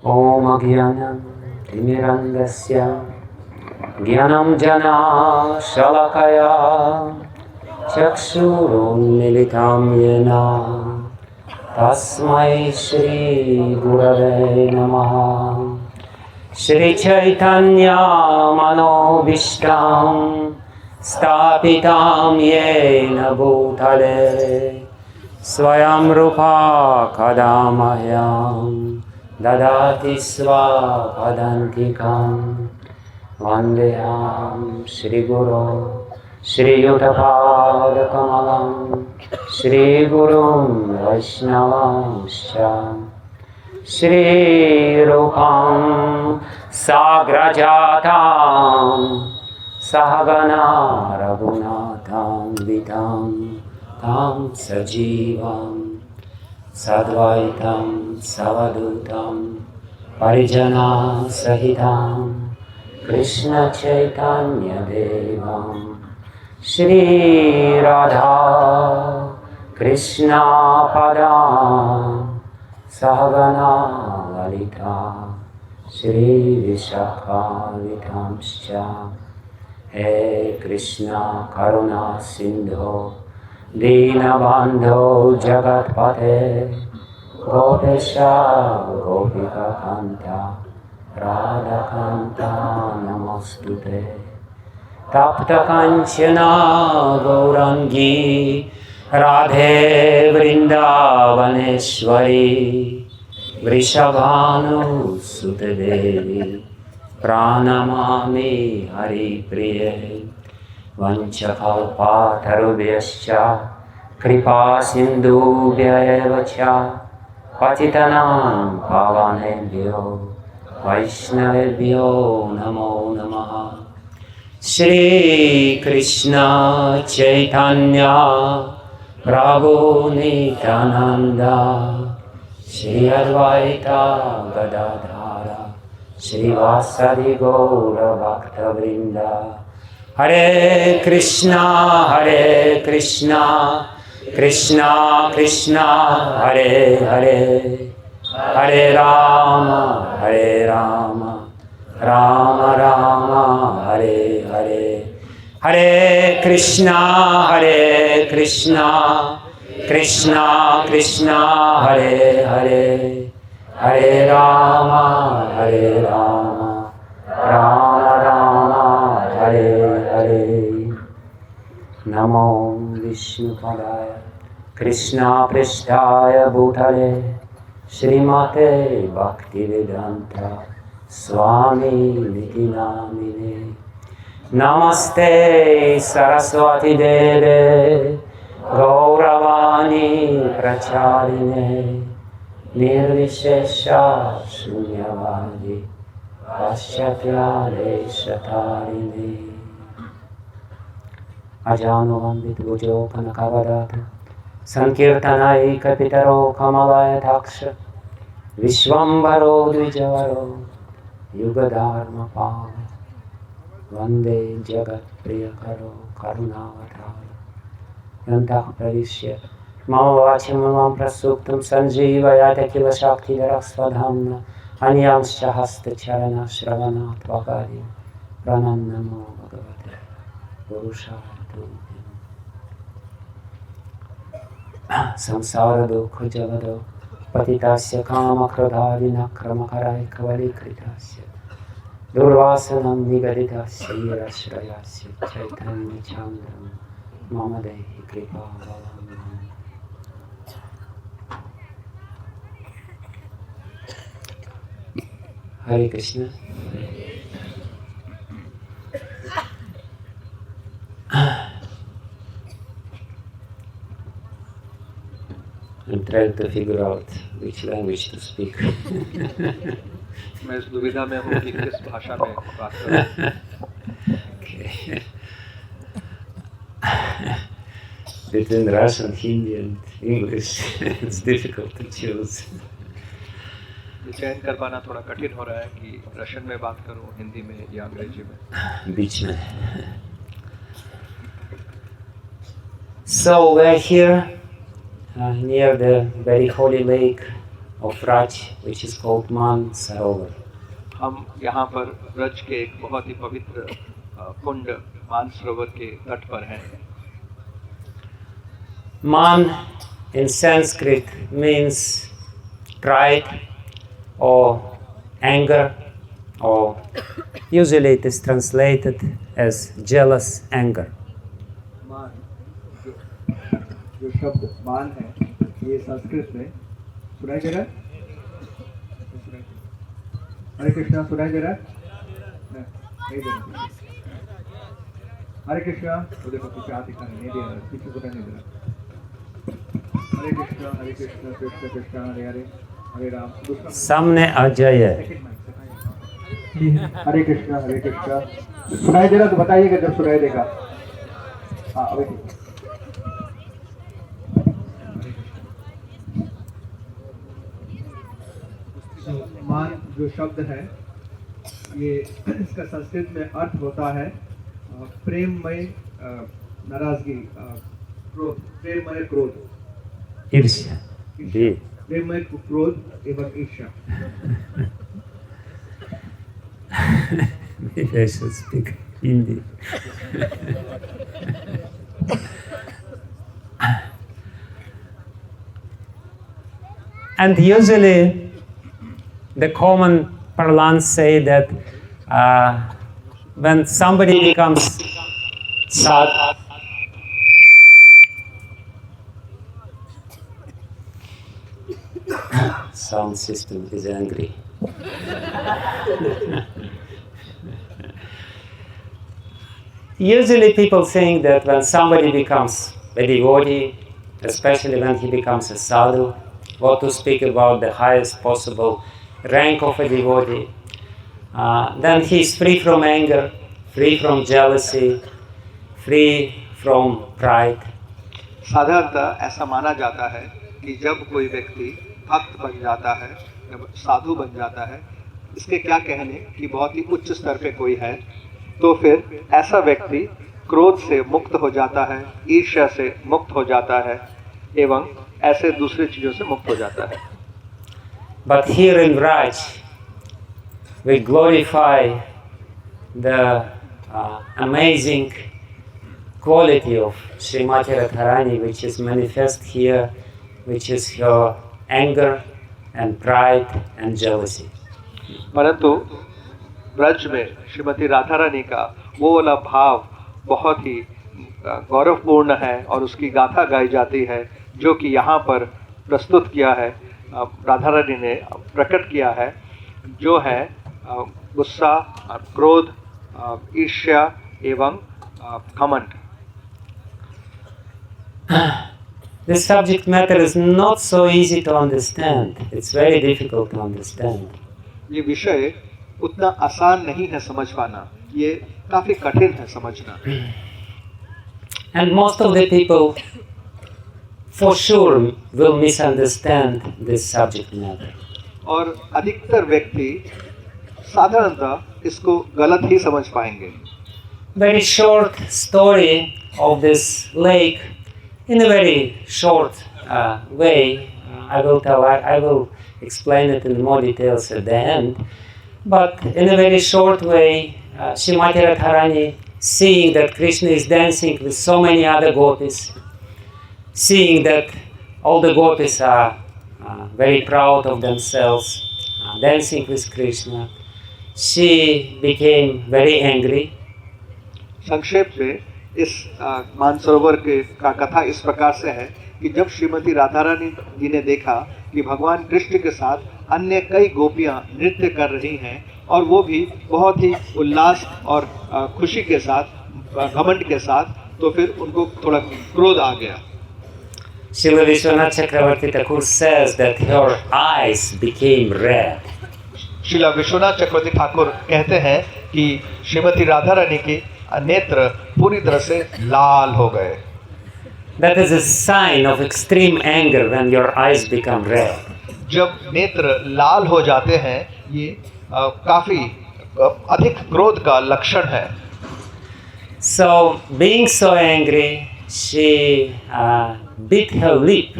Om Agyanam Timirandasya Gyanam Jana Shalakaya Chakshurun Militam Yena Tasmai Shri Gurave Namaha Shri Chaitanya Manobishtam Stapitam Yena Bhutale Swayam Rupa Kadamahyam Dadati Svapadantikam Vandeham Shri Guru Shri Yuddhapada Kamalam Shri Gurum Vaishnavamscha Shri Rupam Sagrajatam Sahagana Raghunatham Vitam Tam Sajivam Sadvaitam Savadutam Parijana Sahitam Krishna Chaitanya Devam Shri Radha Krishna Padam Sahagana Lalita Shri Vishakha Vitamscha He Krishna Karuna Sindho Dinabandho Jagatpate Gopesha Gopika Kanta Radha Kanta Namostute Tapta Kanchana Gaurangi Radhe Vrindavaneshwari Vrishabhanu Sutedevi Pranamami Hari Priye Vanchakalpatarubhyascha Kripa Sindhubhya eva cha Patitanam Pavanebhyo Vaishnavebhyo Namo Namaha Shri Krishna Chaitanya Prabhu Nityananda Shri Advaita Gadadhara Shri Vasadi Gaura Bhakta Vrinda Hare Krishna Krishna Krishna Hare Hare Hare Rama Rama Rama Hare Hare Hare Krishna Krishna Krishna Hare Hare Hare Rama Rama Rama Hare Hare Namo Vishnu Padaya Krishna Prishtaya Bhutale Srimate Bhakti Vedanta Swami Niti Namine Namaste Saraswati Deve Gauravani Pracharine Nirvishesha Shunyavadi Paschatya Deshatarine Ajano Vandit Gujo Panakavadata Sankirtanai Kapitaro Kamalaya Taksha Vishwambaro Dvijavaro Yugadharma Pava Vande Jagat Priyakaro Karunavatara Yantah Pravishya Mama Vachimamam Prasuktam Sanjivayata Kila Shakti Darasvadhamna Anyamscha Hasta Charana Shravana Tvakari Pranannamo Bhagavate Purushaya Samsara Dukha Javado Patitasya Kama Krodharina Kramakarai Kavali Kritasya Durvasanam Nigaditasya Irashrayasya Chaitanya Chandram Mama Dehi Kripa Valam. Hare Krishna. I'm trying to figure out which language to speak. मैं इस दुविधा में हूँ कि किस भाषा में बात करूँ. Okay. Between Russian, Hindi and English, it's difficult to choose. चयन कर पाना थोड़ा कठिन हो रहा है कि रशियन में बात करूँ, हिंदी में या अंग्रेजी में. बीच में. So we're here near the very holy lake of Braj, which is called Sarovar. हम यहाँ पर ब्रज के एक बहुत ही पवित्र कुंड मानसरोवर के तट पर हैं। Man in Sanskrit means pride or anger, or usually it is translated as jealous anger. मान जो शब्द मान है, ये संस्कृत में सुनाई दे रहा है? हरे कृष्णा सुनाई दे रहा है? नहीं दे रहा। हरे कृष्णा, वो देखो पीछे हाथ दिखाने नहीं दे रहा, पीछे सुनाई नहीं दे रहा। हरे कृष्णा कृष्ण कृष्ण हरे हरे, हरे राम। सामने आ जाइए। हरे कृष्णा सुनाई दे रहा तो बताइएगा जब सुनाई देगा। हाँ अभी मान जो शब्द है, ये इसका संस्कृत में अर्थ होता है प्रेममय नाराजगी, क्रोध, प्रेममय क्रोध, ईर्ष्या, प्रेममय क्रोध एवं ईर्ष्या। Maybe I should speak Hindi. And usually the common parlance say that when somebody becomes sad, sound system is angry. Usually people think that when somebody becomes a devotee, especially when he becomes a sadhu, what to speak about the highest possible rank of a devotee, then he is free from anger, free from jealousy, free from pride. साधारणतः ऐसा माना जाता है कि जब कोई व्यक्ति भक्त बन जाता है, जब साधु बन जाता है, इसके क्या कहने कि बहुत ही उच्च स्तर पे कोई है, तो फिर ऐसा व्यक्ति क्रोध से मुक्त हो जाता है, ईर्ष्या से मुक्त हो जाता है एवं ऐसे दूसरी चीजों से मुक्त हो जाता है। But here in Braj, we glorify the amazing quality of Srimati Radharani, which is manifest here, which is her anger and pride and jealousy. परंतु ब्रज में श्रीमती राधा रानी का वो वाला भाव बहुत ही गौरवपूर्ण है और उसकी गाथा गाई जाती है, जो कि यहाँ पर प्रस्तुत किया है, राधा रानी ने प्रकट किया है, जो है गुस्सा, क्रोध, ईर्ष्या एवं घमंड। This subject matter is not so easy to understand. It's very difficult to understand. ये विषय उतना आसान नहीं है समझ पाना, ये काफी कठिन है समझना। And most of the people, for sure, will misunderstand this subject matter. और अधिकतर व्यक्ति साधारणतः इसको गलत ही समझ पाएंगे। Very short story of this lake. In a very short way, I will explain it in more details at the end. But in a very short way, Srimati Radharani, seeing that Krishna is dancing with so many other gopis, seeing that all the gopis are very proud of themselves, dancing with Krishna, she became very angry. संक्षेप में इस मानसरोवर के का कथा इस प्रकार से है कि जब श्रीमती राधा रानी जी ने देखा कि भगवान कृष्ण के साथ अन्य कई गोपियां नृत्य कर रही हैं और वो भी बहुत ही उल्लास और खुशी के साथ, घमंड के साथ, तो फिर उनको थोड़ा क्रोध आ गया। Srila Vishwanath Chakravarti Thakur says that her eyes became red. Srila Vishwanath चक्रवर्ती ठाकुर कहते हैं कि श्रीमती राधा रानी के नेत्र पूरी तरह से लाल हो गए। That is a sign of extreme anger when your eyes become red. जब नेत्र लाल हो जाते हैं, ये काफी अधिक क्रोध का लक्षण है। So, being so angry, she bit her lip.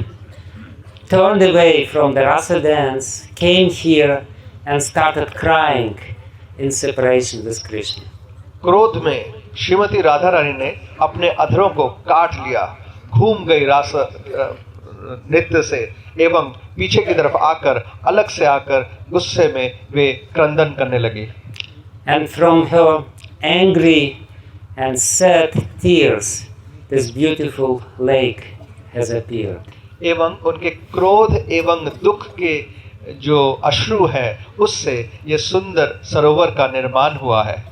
turned away from the rasa dance, came here and started crying in separation with Krishna. क्रोध में श्रीमती राधा रानी ने अपने अधरों को काट लिया, घूम गई रास नृत्य से एवं पीछे की तरफ आकर अलग से आकर गुस्से में वे क्रंदन करने लगी। And from her angry and sad tears, this beautiful lake has appeared. एवं उनके क्रोध एवं दुख के जो अश्रु है उससे ये सुंदर सरोवर का निर्माण हुआ है।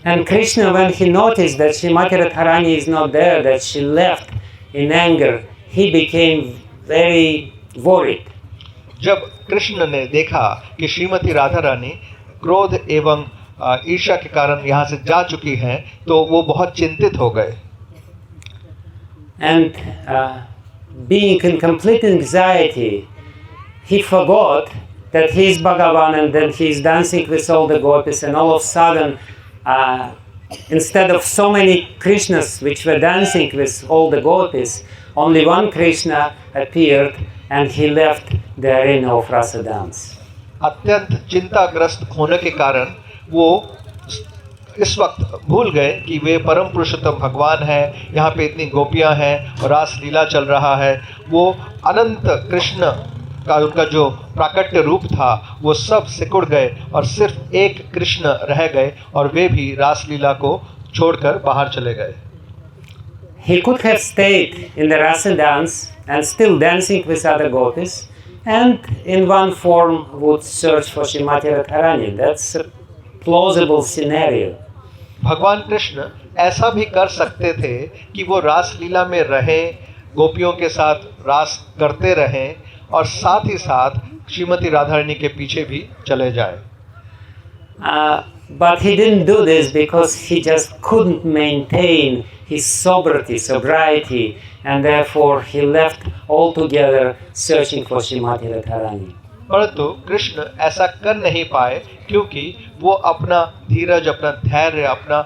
And Krishna, when he noticed that Srimati Radharani is not there, that she left in anger, he became very worried. जब कृष्ण ने देखा कि श्रीमती राधा रानी क्रोध एवं ईर्ष्या के कारण यहाँ से जा चुकी हैं, तो वो बहुत चिंतित हो गए। And being in complete anxiety, he forgot that he is Bhagavan and that he is dancing with all the gopis, and all of a sudden, instead of so many Krishnas which were dancing with all the gopis, only one Krishna appeared and he left the arena of rasa dance. अत्यंत चिंताग्रस्त होने के कारण वो इस वक्त भूल गए कि वे परम पुरुषोत्तम भगवान हैं, यहाँ पे इतनी गोपियाँ हैं और रास लीला चल रहा है। वो अनंत कृष्ण का उनका जो प्राकट्य रूप था वो सब सिकुड़ गए और सिर्फ एक कृष्ण रह गए और वे भी रास लीला को छोड़कर बाहर चले गए। He could have stayed in the rasa dance and still dancing with other gopis, and in one form would search for Srimati Radharani. That's a plausible scenario. भगवान कृष्ण ऐसा भी कर सकते थे कि वो रास लीला में रहें, गोपियों के साथ रास करते रहें और साथ ही साथ श्रीमती राधा रानी के पीछे भी चले जाए। But he didn't do this because he just couldn't maintain his sobriety, and therefore he left altogether searching for Srimati Radharani. परंतु कृष्ण ऐसा कर नहीं पाए क्योंकि वो अपना धीरज, अपना धैर्य, अपना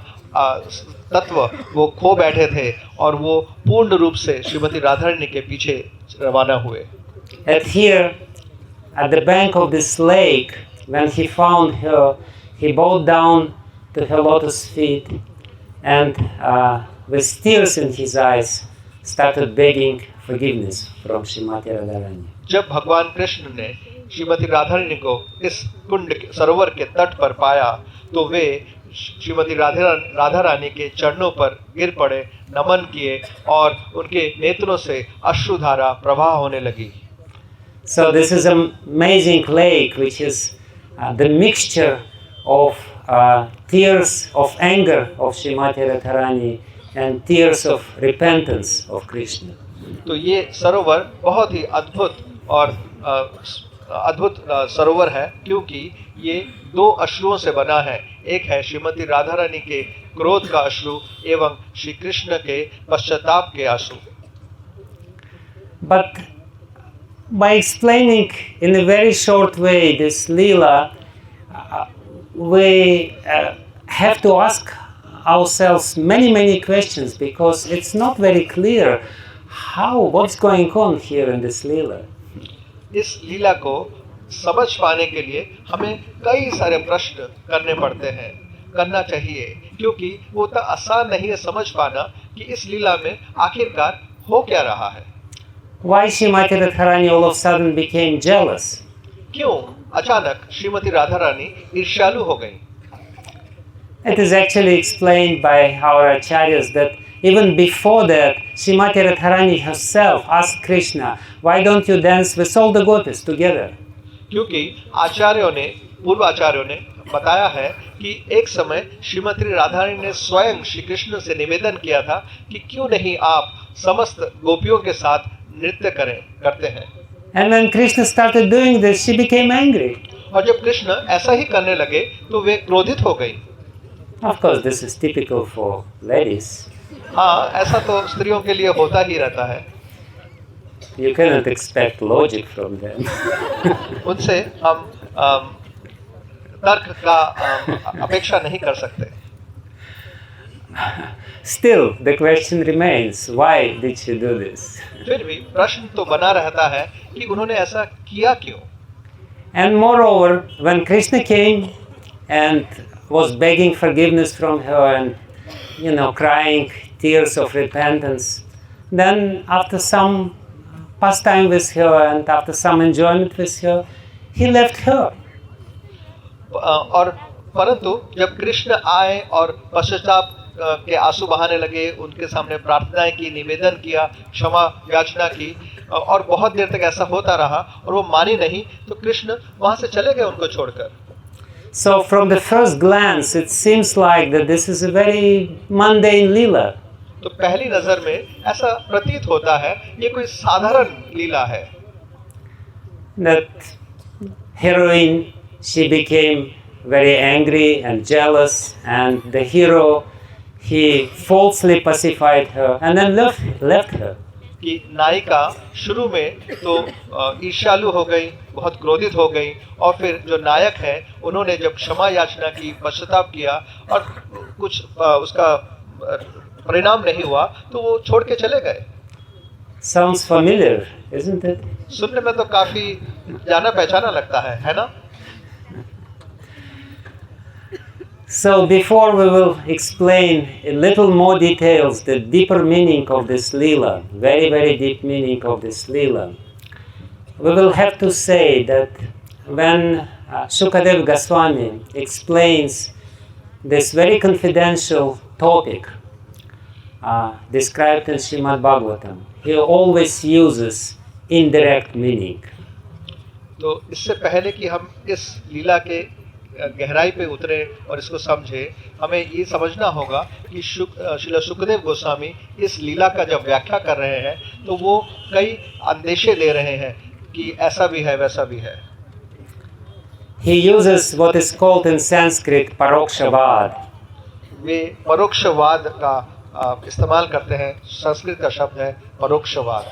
तत्व वो खो बैठे थे और वो पूर्ण रूप से श्रीमती राधा रानी के पीछे रवाना हुए। And here, at the bank of this lake, when he found her, he bowed down to her lotus feet and with tears in his eyes started begging forgiveness from Srimati Radharani. जब भगवान कृष्ण ने श्रीमती राधा रानी को इस कुंड सरोवर के तट पर पाया तो वे श्रीमती राधा रानी के चरणों पर गिर पड़े, नमन किए और उनके नेत्रों से अश्रुधारा प्रवाह होने लगी। So this is an amazing lake which is the mixture of tears of anger of Srimati Radharani and tears of repentance of Krishna. तो ये सरोवर बहुत ही अद्भुत और अद्भुत सरोवर है क्योंकि ये दो अश्रुओं से बना है। एक है श्रीमती राधा रानी के क्रोध का अश्रु एवं श्री कृष्ण के पश्चाताप के अश्रु। But by explaining in a very short way this Leela, we have to ask ourselves many questions because it's not very clear what's going on here in this Leela. इस लीला को समझ पाने के लिए हमें कई सारे प्रश्न करना चाहिए क्योंकि वो उतना आसान नहीं है समझ पाना कि इस लीला में आखिरकार हो क्या रहा है। Why Srimati Radharani all of a sudden became jealous? क्यों अचानक श्रीमती राधा रानी ईर्ष्यालु हो गई? It is actually explained by our acharyas that even before that, Srimati Radharani herself asked Krishna, "Why don't you dance with all the gopis together?" क्योंकि पूर्व आचार्यों ने बताया है कि एक समय श्रीमती राधा रानी ने स्वयं श्री कृष्ण से निवेदन किया था कि क्यों नहीं आप समस्त गोपियों के साथ नृत्य करते हैं। And when Krishna started doing this, she became angry. और जब कृष्ण ऐसा ही करने लगे तो वे क्रोधित हो गई। Of course, this is typical for ladies. हाँ, ऐसा तो स्त्रियों के लिए होता ही रहता है। You cannot expect logic from them. उनसे हम तर्क का अपेक्षा नहीं कर सकते। still the question remains, why did she do this? फिर भी प्रश्न तो बना रहता है कि उन्होंने ऐसा किया क्यों? And moreover, when Krishna came and was begging forgiveness from her and, crying tears of repentance, then after some pastime with her and after some enjoyment with her, he left her. और परंतु जब कृष्ण आए और पश्चाताप के आंसू बहाने लगे, उनके सामने प्रार्थनाएं की, निवेदन किया, क्षमा याचना की, और बहुत देर तक ऐसा होता रहा और वो मानी नहीं, तो कृष्ण वहां से चले गए उनको छोड़कर. So from the first glance, it seems like that this is a very mundane leela. तो पहली नजर में ऐसा प्रतीत होता है ये कोई साधारण लीला है. That heroine, she became very angry and jealous, and the hero, he falsely pacified her and then left her. कि नायिका शुरू में तो ईर्ष्यालु हो गई, बहुत क्रोधित हो गई, और फिर जो नायक है उन्होंने जब क्षमा याचना की, पश्चाताप किया और कुछ उसका परिणाम नहीं हुआ, तो वो छोड़ के चले गए. Sounds familiar, isn't it? सुनने में तो काफी जाना पहचाना लगता है ना? So before we will explain a little more details, the deeper meaning of this lila, very, very deep meaning of this lila, we will have to say that when Shukadeva Goswami explains this very confidential topic described in Srimad Bhagavatam, he always uses indirect meaning. तो इससे पहले कि हम इस लीला के गहराई पे उतरे और इसको समझे, हमें ये समझना होगा कि श्रील शुकदेव गोस्वामी इस लीला का जब व्याख्या कर रहे हैं तो वो कई अंदेशे दे रहे हैं कि ऐसा भी है, वैसा भी है. He uses what is called in Sanskrit parokshavad. वे परोक्षवाद का इस्तेमाल करते हैं. संस्कृत का शब्द है परोक्षवाद.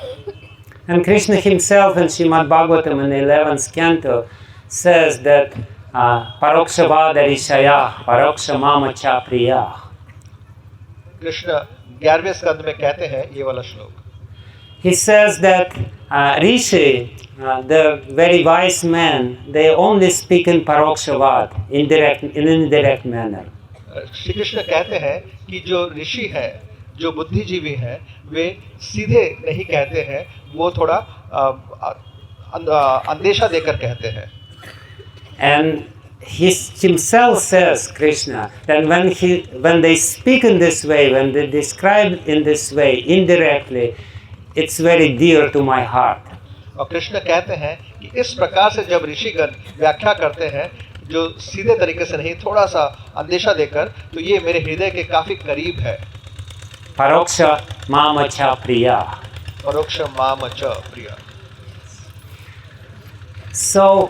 And Krishna himself in Srimad Bhagavatam in the 11th canto says that parokshavad rishayah paroksha mama cha priyah. Krishna 11वें स्कंद में कहते हैं ये वाला श्लोक. He says that Rishi, the very wise men, they only speak in parokshavad, in indirect manner. Shri Krishna कहते हैं कि जो ऋषि है, जो बुद्धिजीवी हैं, वे सीधे नहीं कहते हैं, वो थोड़ा अंदेशा देकर कहते हैं. And he himself says, Krishna, that when they speak in this way, when they describe in this way, indirectly, it's very dear to my heart. और कृष्ण कहते हैं कि इस प्रकार से जब ऋषिगण व्याख्या करते हैं, जो सीधे तरीके से नहीं, थोड़ा सा अंदेशा देकर, तो ये मेरे हृदय के काफी करीब है. Paroksha mama cha priya. परोक्ष माम च प्रिया. So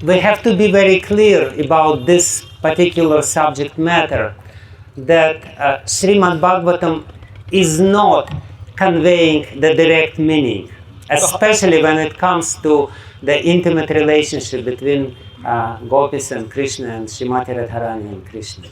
we have to be very clear about this particular subject matter, that Srimad Bhagavatam is not conveying the direct meaning, especially when it comes to the intimate relationship between Gopis and Krishna and Srimati Radharani and Krishna.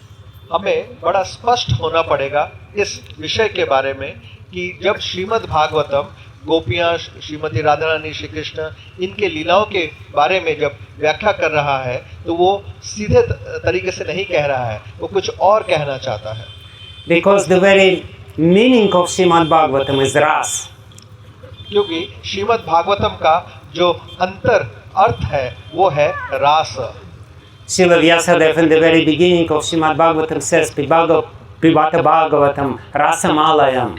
हमें बड़ा स्पष्ट होना पड़ेगा इस विषय के बारे में कि जब श्रीमद् भागवतम गोपियाँ, श्रीमती राधा रानी, श्री कृष्ण, इनके लीलाओं के बारे में जब व्याख्या कर रहा है तो वो सीधे तरीके से नहीं कह रहा है, वो कुछ और कहना चाहता है. Because the very meaning of Srimad Bhagavatam is ras. क्योंकि श्रीमद् भागवतम का जो अंतर अर्थ है वो है रास. Srila Vyasadeva in the very beginning of Srimad Bhagavatam says, Pibata Bhagavatam Rasamalayam.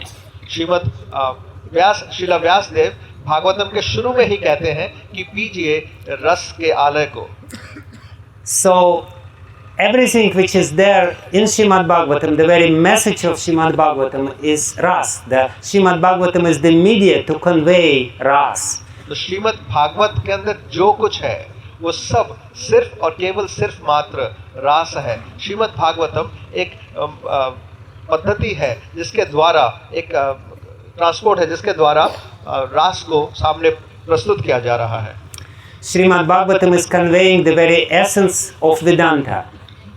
Srila Vyasdev Bhagavatam के शुरू में ही कहते हैं कि पीजिए रस के आलय को. So everything which is there in Srimad Bhagavatam, the very message of Srimad Bhagavatam is ras. The Srimad Bhagavatam is the media to convey ras. तो श्रीमद् भागवत के अंदर जो कुछ है वो सब सिर्फ और केवल सिर्फ मात्र रास है. श्रीमद् भागवतम एक पद्धति है जिसके द्वारा, एक ट्रांसपोर्ट है जिसके द्वारा रास को सामने प्रस्तुत किया जा रहा है. Srimad Bhagavatam is conveying the very essence of Vedanta.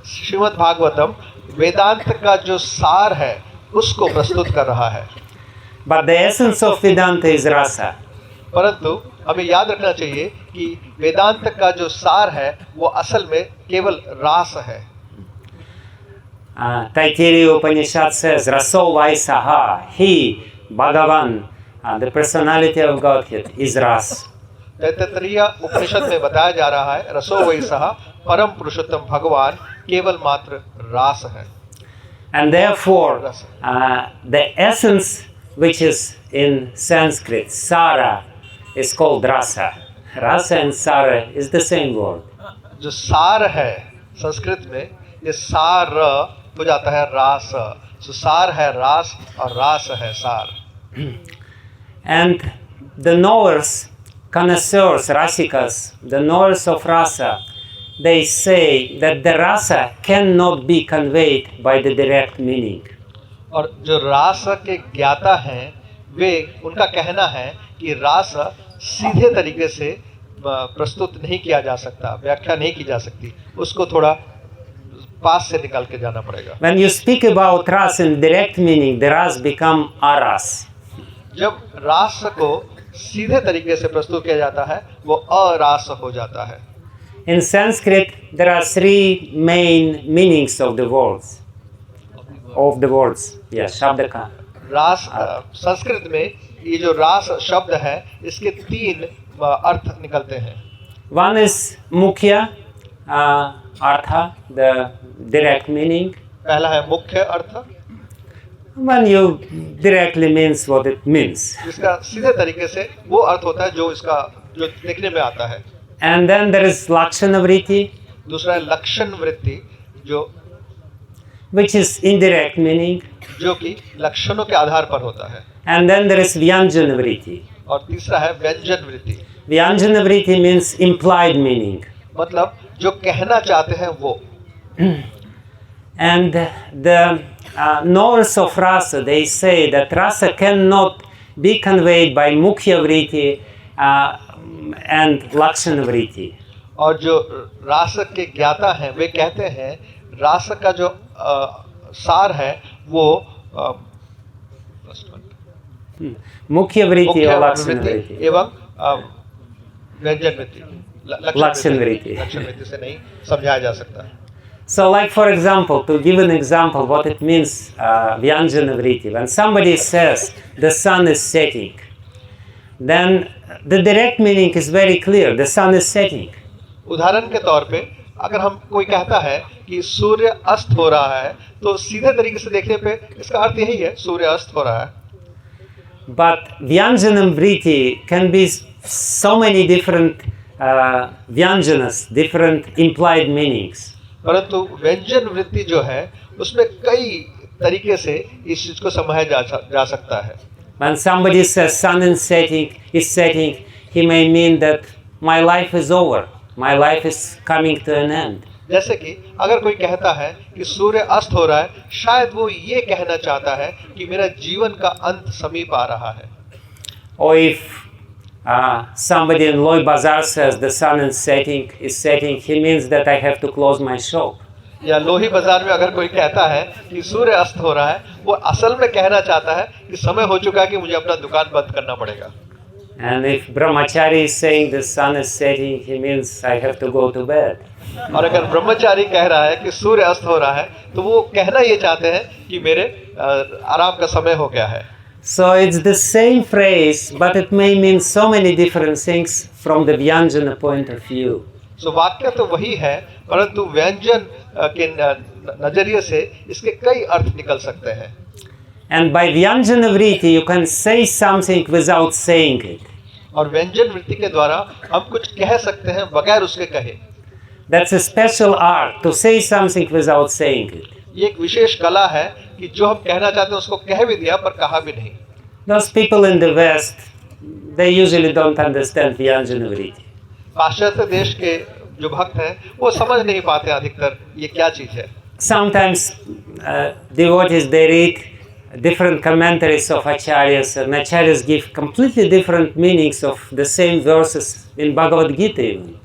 Shrimad Bhagavatam वेदांत का जो सार है उसको प्रस्तुत कर रहा है। But the essence of Vedanta is rasa. परंतु हमें याद रखना चाहिए कि वेदांत का जो सार है वो असल में केवल रास है। Taittiriya Upanishad says, Raso Vaisaha, he, Bhagavan, the personality of Godhead, is ras. Taittiriya उपनिषद में बताया जा रहा है रसो वैसह परम पुरुषोत्तम भगवान केवल मात्र रास है। And therefore, the essence which is in Sanskrit, Sara, is called rasa. Rasa and Sara is the same word. जो सार है संस्कृत में ये सार हो जाता है रास, तो सार है रास और रास है सार। And the knowers, connoisseurs, rasikas, the knowers of rasa, they say that the rasa cannot be conveyed by the direct meaning. और जो रास के ज्ञाता हैं वे उनका कहना है कि रास सीधे तरीके से प्रस्तुत नहीं किया जा सकता, व्याख्या नहीं की जा सकती, उसको थोड़ा पास से निकाल के जाना पड़ेगा। When you speak about ras in direct meaning, the ras become aras. जब रास को सीधे तरीके से प्रस्तुत किया जाता है वो अरास हो जाता है। In Sanskrit, there are three main meanings of the words. Yes, Shabdaka. रास संस्कृत में ये जो रास शब्द है इसके तीन अर्थ निकलते हैं। One is mukhya artha, the direct meaning. पहला है मुख्य अर्थ, When you directly means what it means. जिसका सीधे तरीके से वो अर्थ होता है जो इसका जो देखने में आता है। And then there is lakshana vritti, दूसरा है लक्षण वृत्ति जो which is indirect meaning. जो कि लक्षणों के आधार पर होता है। And then there is vyanjana vritti. और तीसरा है व्यंजन वृत्ति। Vyanjana vritti means implied meaning. मतलब जो कहना चाहते हैं वो। And the knowers of rasa, they say that rasa cannot be conveyed by mukhya vritti and lakshana vritti. और जो रास के ज्ञाता हैं वे कहते हैं रास का जो सार है वो मुख्य वृत्ति और लक्षण वृत्ति एवं व्यंजन वृत्ति, लक्षण वृत्ति। लक्षण वृत्ति से नहीं समझाया जा सकता। So, like for example, to give an example what it means, vyanjana vritti, when somebody says the sun is setting, then the direct meaning is very clear, the sun is setting. उदाहरण के तौर पे अगर हम कोई कहता है कि सूर्य अस्त हो रहा है तो सीधे तरीके से देखने पे इसका अर्थ यही है सूर्य अस्त हो रहा है। But vyanjanam vritti can be so many different vyanjanas, different implied meanings. परंतु व्यंजन वृत्ति जो है उसमें कई तरीके से इस चीज को समझा जा सकता है। When somebody says sun is setting, he may mean that my life is over, my life is coming to an end. जैसे कि अगर कोई कहता है कि सूर्य अस्त हो रहा है, शायद वो ये कहना चाहता है कि मेरा जीवन का अंत समीप आ रहा है। Or if somebody in Loy Bazaar says the sun is setting, he means that I have to close my shop. या लोही बाजार में अगर कोई कहता है कि सूर्य अस्त हो रहा है, वो असल में कहना चाहता है कि समय हो चुका है कि मुझे अपना दुकान बंद करना पड़ेगा। And if brahmachari is saying the sun is setting, he means I have to go to bed. और अगर ब्रह्मचारी कह रहा है कि सूर्य अस्त हो रहा है, तो वो कहना ये चाहते हैं कि मेरे आराम का समय हो गया है। So it's the same phrase, but it may mean so many different things from the Vyanjana point of view. So वाक्य तो वही है, परंतु व्यंजन के नजरिए से इसके कई अर्थ निकल सकते हैं। And by Vyanjana vritti, you can say something without saying it. और व्यंजन वृत्ति के द्वारा हम कुछ कह सकते हैं बगैर उसके कहे। That's a special art, to say something without saying it. ये एक विशेष कला है कि जो हम कहना चाहते हैं उसको कह भी दिया पर कहा भी नहीं। Those people in the West, they usually don't understand Vyanjana vritti. पाश्चात्य देश के जो भक्त हैं वो समझ नहीं पाते अधिकतर ये क्या चीज है। Sometimes devotees, they read different commentaries of acharyas, and acharyas give completely different meanings of the same verses in Bhagavad Gita even.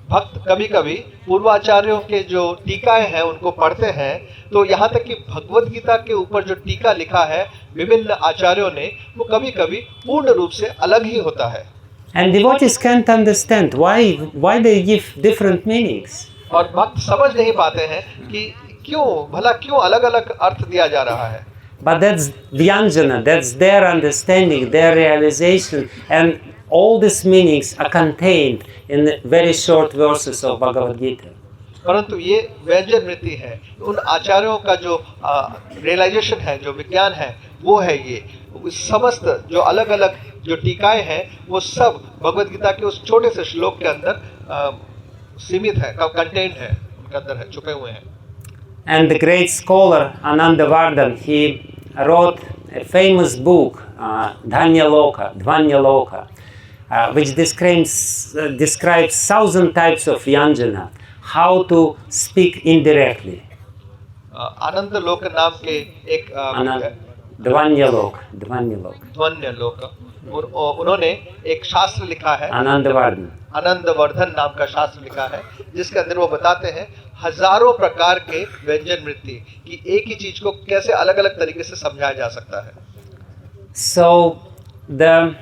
भक्त कभी कभी पूर्वाचार्यों के जो टीकाएं हैं उनको पढ़ते हैं, तो यहाँ तक कि भगवत गीता के ऊपर जो टीका लिखा है विभिन्न आचार्यों ने, वो कभी कभी पूर्ण रूप से अलग ही होता है। And devotees can't understand why they give different meanings. और भक्त समझ नहीं पाते हैं कि क्यों अलग अलग अर्थ दिया जा रहा है। But that's Vyanjana, that's their understanding, their realization, and all these meanings are contained in the very short verses of Bhagavad Gita. परंतु ये व्यंजन वृत्ति है, उन आचार्यों का जो रियलाइजेशन है, जो विज्ञान है, वो है ये समस्त जो अलग अलग जो टीकाएं हैं वो सब भगवद गीता के उस छोटे से श्लोक के अंदर सीमित है, कंटेंट है, उनके अंदर है, छुपे हुए हैं। And the great scholar Anandavardhan, he wrote a famous book, Dhvanyaloka, which describes 1,000 types of Vyanjana, how to speak indirectly. आनंद लोक नाम के एक Dhvanyaloka. उन्होंने एक शास्त्र लिखा है, आनंदवर्धन नाम का शास्त्र लिखा है, जिसके अंदर वो बताते हैं हजारों प्रकार के व्यंजन वृत्ति कि एक ही चीज को कैसे अलग अलग तरीके से समझाया जा सकता है। So the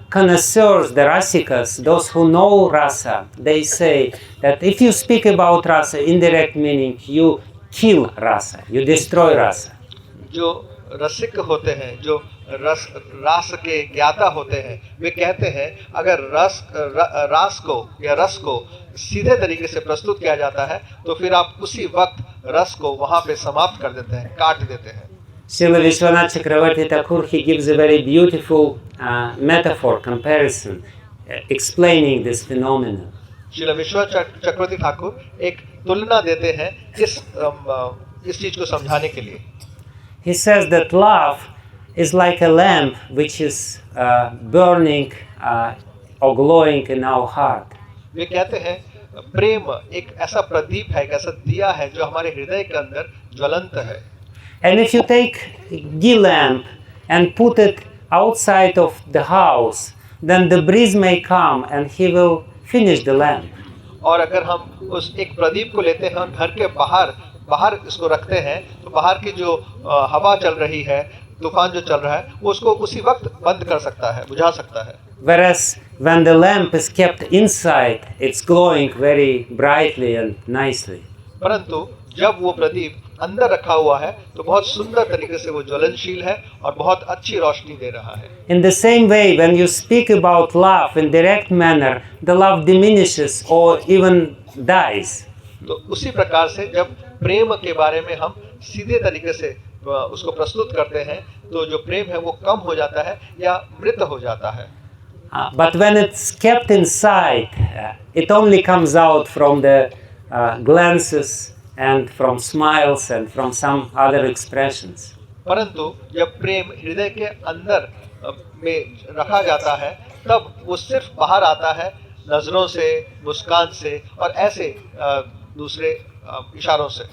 connoisseurs, the rasikas, those who know rasa, they say that if you speak about rasa, indirect meaning, you kill rasa, you destroy rasa. जो रसिक होते हैं, जो रास के ज्ञाता होते हैं, वे कहते हैं अगर रास को या रस को सीधे तरीके से प्रस्तुत किया जाता है तो फिर आप उसी वक्त रस को वहां पे समाप्त कर देते हैं, काट देते हैं। Srila Vishwanath Chakravarti Thakur, he gives a very beautiful metaphor, comparison, explaining this phenomenon. Srila Vishwanath चक्रवर्ती ठाकुर एक तुलना देते हैं इस चीज को समझाने के लिए। He says that love is like a lamp which is burning or glowing in our heart. वे कहते हैं प्रेम एक ऐसा प्रदीप है, एक ऐसा दिया है जो हमारे हृदय के अंदर ज्वलंत है। And if you take ghee lamp and put it outside of the house, then the breeze may come and he will finish the lamp. और अगर हम उस एक प्रदीप को लेते हैं घर के बाहर इसको रखते हैं तो बाहर की जो हवा चल रही है, तूफान जो चल रहा है, वो उसको उसी वक्त बंद कर सकता है, बुझा सकता है। Whereas when the lamp is kept inside, it's glowing very brightly and nicely. परंतु जब वो प्रदीप अंदर रखा हुआ है तो बहुत सुंदर तरीके से वो ज्वलनशील है और बहुत अच्छी रोशनी दे रहा है। In the same way, when you speak about love in direct manner, the love diminishes or even dies. तो उसी प्रकार से जब प्रेम के बारे में हम सीधे तरीके से उसको प्रस्तुत करते हैं तो जो प्रेम है वो कम हो जाता है या मृत हो जाता है। But when it's kept inside, it only comes out from the glances and from smiles and from some other expressions. परंतु जब प्रेम हृदय के अंदर में रखा जाता है तब वो सिर्फ बाहर आता है नजरों से, मुस्कान से और ऐसे दूसरे इशारों से।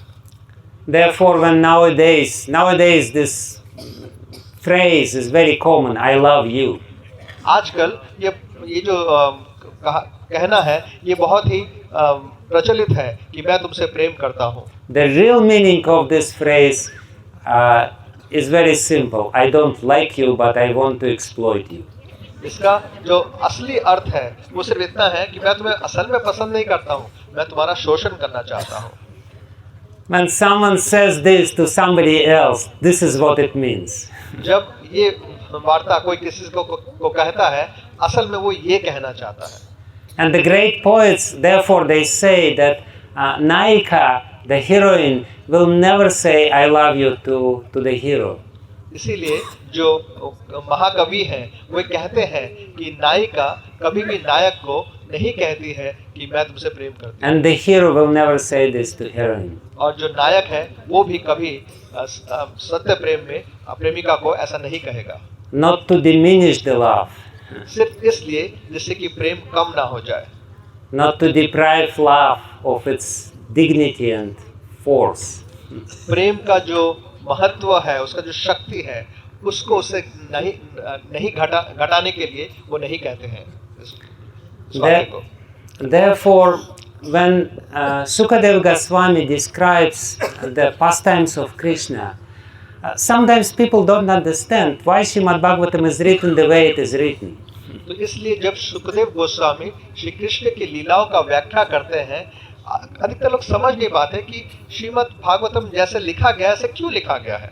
Therefore, when nowadays this phrase is very common, I love you. आजकल ये जो कहना है ये बहुत ही प्रचलित है कि मैं तुमसे प्रेम करता हूँ। The real meaning of this phrase is very simple. I don't like you, but I want to exploit you. इसका जो असली अर्थ है वो सिर्फ इतना है कि मैं तुम्हें असल में पसंद नहीं करता हूँ, मैं तुम्हारा शोषण करना चाहता हूँ। When someone says this to somebody else, this is what it means. जब ये वार्ता कोई किसी को कहता है, असल में वो ये कहना चाहता है। And the great poets, therefore, they say that Naika, the heroine, will never say I love you to the hero. इसीलिए जो महाकवि हैं वे कहते हैं कि नायिका कभी भी नायक को नहीं कहती है कि मैं तुमसे प्रेम करती हूँ। And the hero will never say this to heroine. और जो नायक है वो भी कभी सत्य प्रेम में प्रेमिका को ऐसा नहीं कहेगा। Not to diminish the love. सिर्फ इसलिए जिससे कि प्रेम कम ना हो जाए। Not to deprive love of its dignity and force. प्रेम का जो महत्व है, उसका जो शक्ति है, उसको उसे नहीं घटाने के लिए वो नहीं कहते हैं। therefore, when Sukadeva Goswami describes the pastimes of Krishna, sometimes people don't understand why Srimad Bhagavatam is written the way it is written. तो इसलिए जब सुखदेव गोस्वामी श्री कृष्ण की लीलाओं का व्याख्या करते हैं, अधिकतर लोग समझ नहीं पाते कि श्रीमद् भागवतम जैसे लिखा गया है ऐसे क्यों लिखा गया है.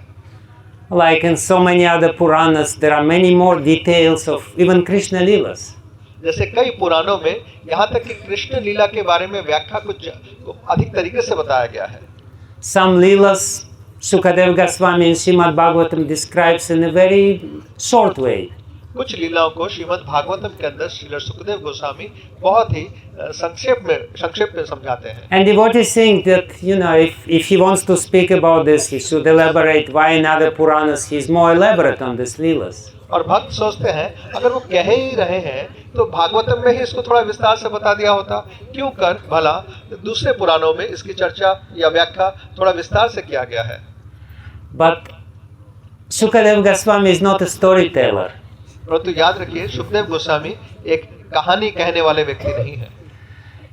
Like in so many other Puranas, there are many more details of even Krishna Leelas. जैसे कई पुराणों में यहाँ तक कि कृष्ण लीला के बारे में व्याख्या कुछ अधिक तरीके से बताया गया है. Some Leelas Sukadeva Goswami in Srimad Bhagavatam describes in a very short way. कुछ लीलाओं को श्रीमद् भागवतम के अंदर श्रील सुखदेव गोस्वामी बहुत ही संक्षेप में समझाते हैं. And devotees think that, if he wants to speak about this, he should elaborate why in other Puranas he is more elaborate on these Leelas. और भक्त सोचते हैं अगर वो कह ही रहे हैं तो भागवतम में ही इसको थोड़ा विस्तार से बता दिया होता, क्यों कर भला दूसरे पुराणों में इसकी चर्चा या व्याख्या थोड़ा विस्तार से किया गया है. But Sukadeva Goswami is not a storyteller. परंतु याद रखिए सुखदेव गोस्वामी एक कहानी कहने वाले व्यक्ति नहीं है.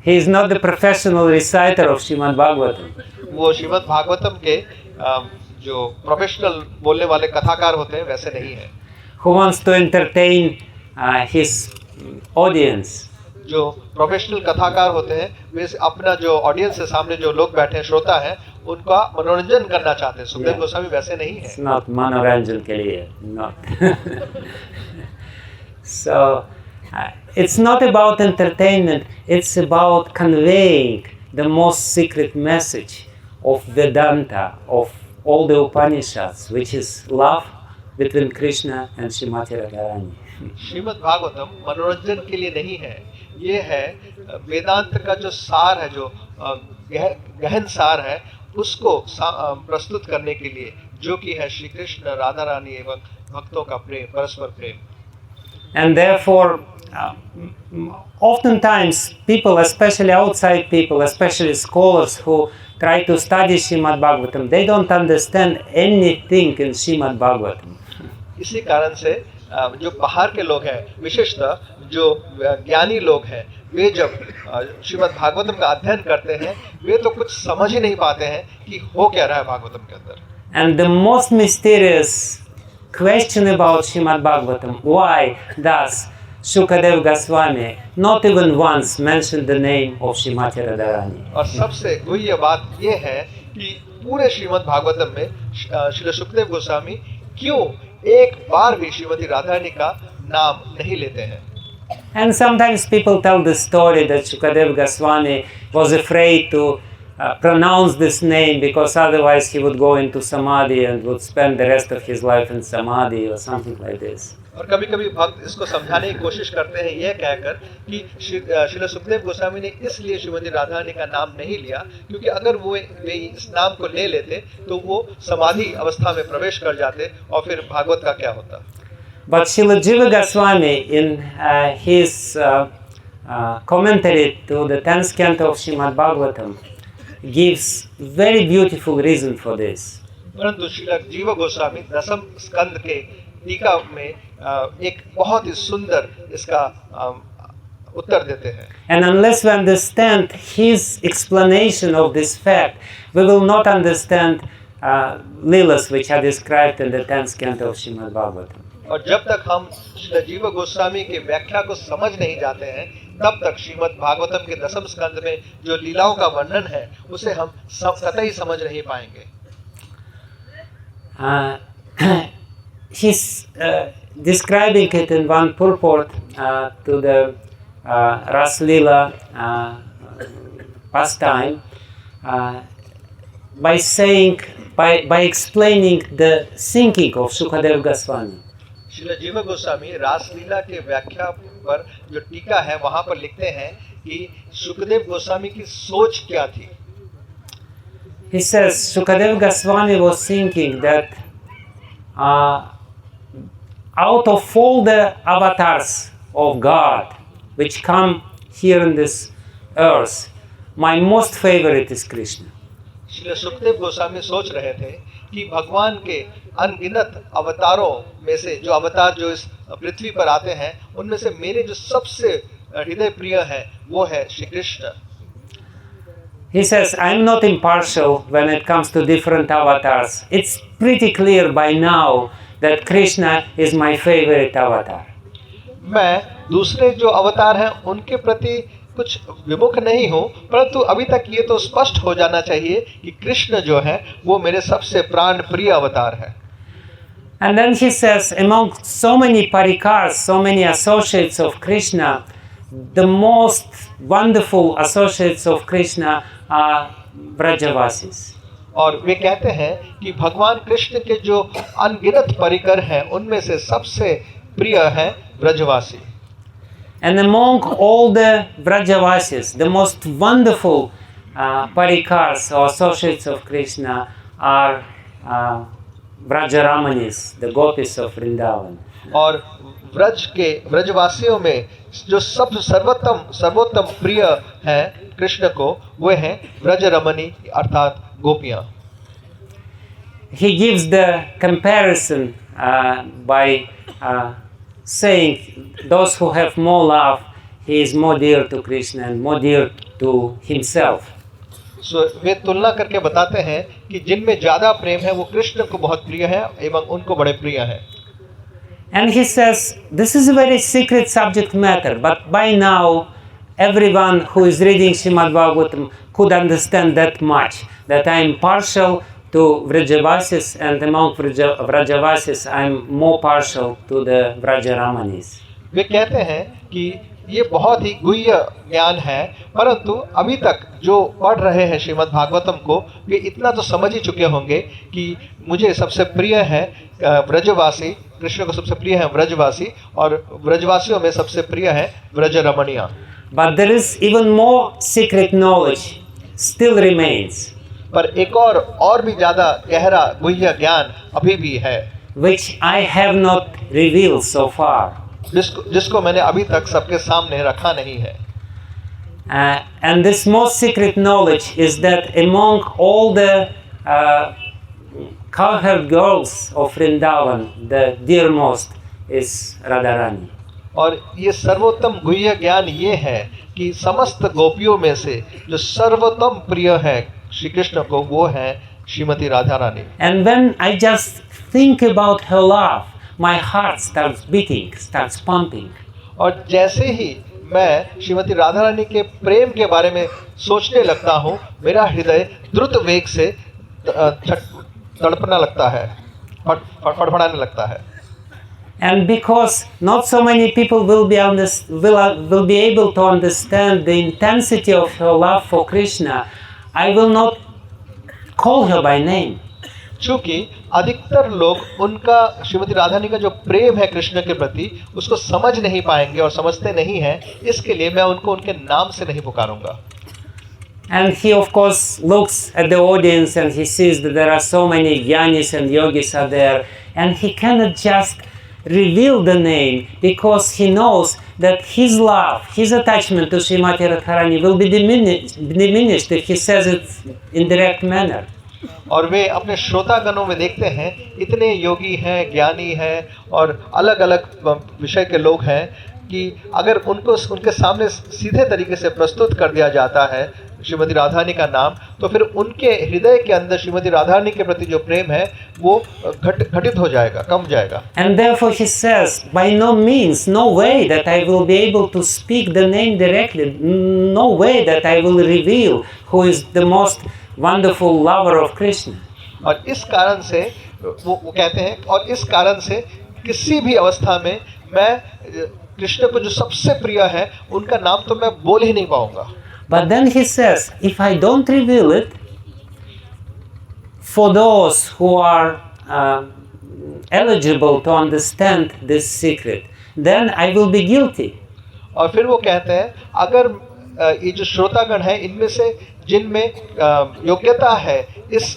He is not the professional reciter of Srimad Bhagavatam. वो श्रीमद् भागवतम के जो प्रोफेशनल बोलने वाले कथाकार होते हैं वैसे नहीं है. Who wants to entertain his audience. जो प्रोफेशनल कथाकार होते हैं वे अपना जो ऑडियंस है, सामने जो लोग बैठे हैं, श्रोता हैं, उनका मनोरंजन करना चाहते हैं. सुखदेव गोस्वामी वैसे नहीं है. It's not मनोरंजन के लिए, not. So it's not about entertainment, it's about conveying the most secret message of Vedanta, of all the Upanishads, which is love between Krishna and Srimati Radharani. Shrimad Bhagavatam मनोरंजन के लिए नहीं है, ये है वेदांत का जो सार है, जो गहन सार है, उसको प्रस्तुत करने के लिए, जो कि है श्री कृष्ण राधा रानी एवं भक्तों का प्रेम, परस्पर प्रेम. And therefore, oftentimes people, especially outside people, especially scholars who try to study Srimad Bhagavatam, they don't understand anything in Srimad Bhagavatam. इसी कारण से जो बाहर के लोग हैं, विशेषतः जो ज्ञानी लोग हैं, वे जब श्रीमद् भागवतम का अध्ययन करते हैं, वे तो कुछ समझ ही नहीं पाते हैं कि हो क्या रहा है भागवतम के अंदर. And the most mysterious question about Srimad Bhagavatam, why does Sukadeva Goswami not even once mention the name of Srimati Radharani? और सबसे गुह्य बात ये है कि पूरे श्रीमद् भागवतम में श्री सुखदेव गोस्वामी क्यों एक बार भी श्रीमती राधारानी का नाम नहीं लेते हैं. And sometimes people tell the story that Sukadeva Goswami was afraid to pronounce this name because otherwise he would go into samadhi and would spend the rest of his life in samadhi or something like this. और कभी-कभी भक्त इसको समझाने की कोशिश करते हैं यह कहकर कि श्री सुखदेव गोस्वामी ने इसलिए श्रीमती राधारानी का नाम नहीं लिया क्योंकि अगर वे इस नाम को ले लेते तो वो समाधि अवस्था में प्रवेश कर जाते और फिर भागवत का क्या होता. But Srila Jiva Goswami in his commentary to the 10th canto of Srimad Bhagavatam gives very beautiful reason for this. परंतु श्रील जीव गोस्वामी दसम स्कंद के टीका में एक बहुत ही सुंदर इसका उत्तर देते हैं. And unless we understand his explanation of this fact, we will not understand Leelas which are described in the 10th canto of Srimad Bhagavatam. और जब तक हम श्री जीव गोस्वामी की व्याख्या को समझ नहीं जाते हैं, तब तक श्रीमद् भागवतम के दसम स्कंद में जो लीलाओं का वर्णन है उसे हम कतई समझ नहीं पाएंगे. He's describing it in one purport to the Ras Leela pastime by saying, by explaining the thinking of Sukadeva Goswami. Shri जीव गोस्वामी रासलीला के व्याख्या पर जो टीका है वहां पर लिखते हैं कि सुखदेव गोस्वामी की सोच क्या थी. He says Sukadeva Goswami was thinking that out of all the avatars of God which come here in this earth, my most favorite is Krishna. Shri Sukhdev Goswami सोच रहे थे कि भगवान के अनगिनत अवतारों में से जो अवतार जो इस पृथ्वी पर आते हैं उनमें से मेरे जो सबसे हृदय प्रिय है वो है Shri Krishna. He says, I'm not impartial when it comes to different avatars. It's pretty clear by now that Krishna is my favorite avatar. मैं दूसरे जो अवतार हैं उनके प्रति कुछ विमुख नहीं हूँ, परंतु अभी तक ये तो स्पष्ट हो जाना चाहिए कि कृष्ण जो है वो मेरे सबसे प्राण प्रिय अवतार है। And then he says, among so many parikars, so many associates of Krishna, the most wonderful associates of Krishna are Brajavasis. और वे कहते हैं कि भगवान कृष्ण के जो अनगिनत परिकर हैं उनमें से सबसे प्रिय है ब्रजवासी। And among all the Brajavasis, the most wonderful parikars or associates of Krishna are Brajaramanis, the gopis of Vrindavan. और ब्रजवासियों में जो सब सर्वोत्तम प्रिय हैं कृष्ण को वे हैं ब्रजरमणी अर्थात गोपियां। He gives the comparison by saying those who have more love, he is more dear to Krishna and more dear to himself. वे तुलना करके बताते हैं कि जिनमें ज्यादा प्रेम है वो कृष्ण को बहुत प्रिय है एवं उनको बड़े प्रिय है। And he says, this is a very secret subject matter, but by now everyone who is reading Srimad Bhagavatam could understand that much, that I am partial to Vrajavasis, and among Vrajavasis I am more partial to the Vrajaramanis. वे कहते हैं कि ये बहुत ही गुह्य ज्ञान है, परंतु अभी तक जो पढ़ रहे हैं श्रीमद् भागवतम को वे इतना तो समझ ही चुके होंगे कि मुझे सबसे प्रिय है ब्रजवासी, कृष्ण को सबसे प्रिय है ब्रजवासी और ब्रजवासियों में सबसे प्रिय है ब्रजरमणियां। But there is even more secret knowledge still remains, पर एक और भी ज्यादा गहरा गुह्य ज्ञान अभी भी है, which I have not revealed so far. जिसको मैंने अभी तक सबके सामने रखा नहीं है। And this most secret knowledge is that among all the cowherd girls of Vrindavan, the dearmost is Radharani. और ये सर्वोत्तम गुह्य ज्ञान ये है कि समस्त गोपियों में से जो सर्वोत्तम प्रिय है श्री कृष्ण को वो है Shrimati Radha Rani. And when I just think about her love, my heart starts beating, starts pumping. और जैसे ही मैं श्रीमती राधा रानी के प्रेम के बारे में सोचने लगता हूँ मेरा हृदय द्रुत वेग से तड़पना लगता है, फड़फड़ाने लगता है। And because not so many people will be able to understand the intensity of her love for Krishna, I will not call her by name. चूँकि अधिकतर लोग उनका श्रीमती राधारानी का जो प्रेम है कृष्ण के प्रति उसको समझ नहीं पाएंगे और समझते नहीं हैं, इसके लिए मैं उनको उनके नाम से नहीं पुकारूंगा। And he of course looks at the audience and he sees that there are so many jnanis and yogis are there, and he cannot just reveal the name because he knows that his love, his attachment to Srimati Radharani will be diminished if he says it in direct manner. और वे अपने श्रोतागणों में देखते हैं इतने योगी हैं, ज्ञानी हैं और अलग अलग विषय के लोग हैं कि अगर उनको उनके सामने सीधे तरीके से प्रस्तुत कर दिया जाता है श्रीमती राधारानी का नाम, तो फिर उनके हृदय के अंदर श्रीमती राधारानी के प्रति जो प्रेम है वो घटित हो जाएगा, कम जाएगा। And therefore he says, by no means, no way that I will be able to speak the name directly, no way that I will reveal who is the most wonderful lover of Krishna. और इस कारण से वो कहते हैं, और इस कारण से किसी भी अवस्था में मैं कृष्ण को जो सबसे प्रिय है उनका नाम तो मैं बोल ही नहीं पाऊंगा। But then he says, if I don't reveal it, for those who are eligible to understand this secret, then I will be guilty. और फिर वो कहते हैं अगर ये जो श्रोतागण है इनमें से जिनमें योग्यता है इस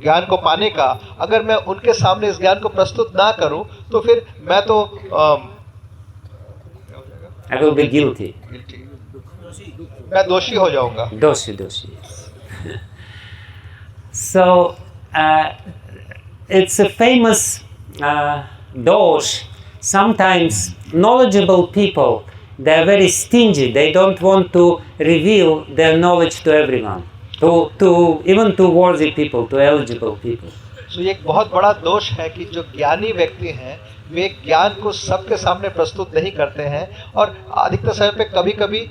ज्ञान को पाने का, अगर मैं उनके सामने इस ज्ञान को प्रस्तुत ना करूं तो फिर मैं तो I will be guilty. मैं दोषी हो जाऊंगा। दोषी। So it's a famous dosh. Sometimes knowledgeable people they are very stingy. They don't want to reveal their knowledge to everyone, even to worthy people, to eligible people. So ये एक बहुत बड़ा दोष है कि जो ज्ञानी व्यक्ति हैं वे ज्ञान को सबके सामने प्रस्तुत नहीं करते हैं और अधिकतर समय पे कभी-कभी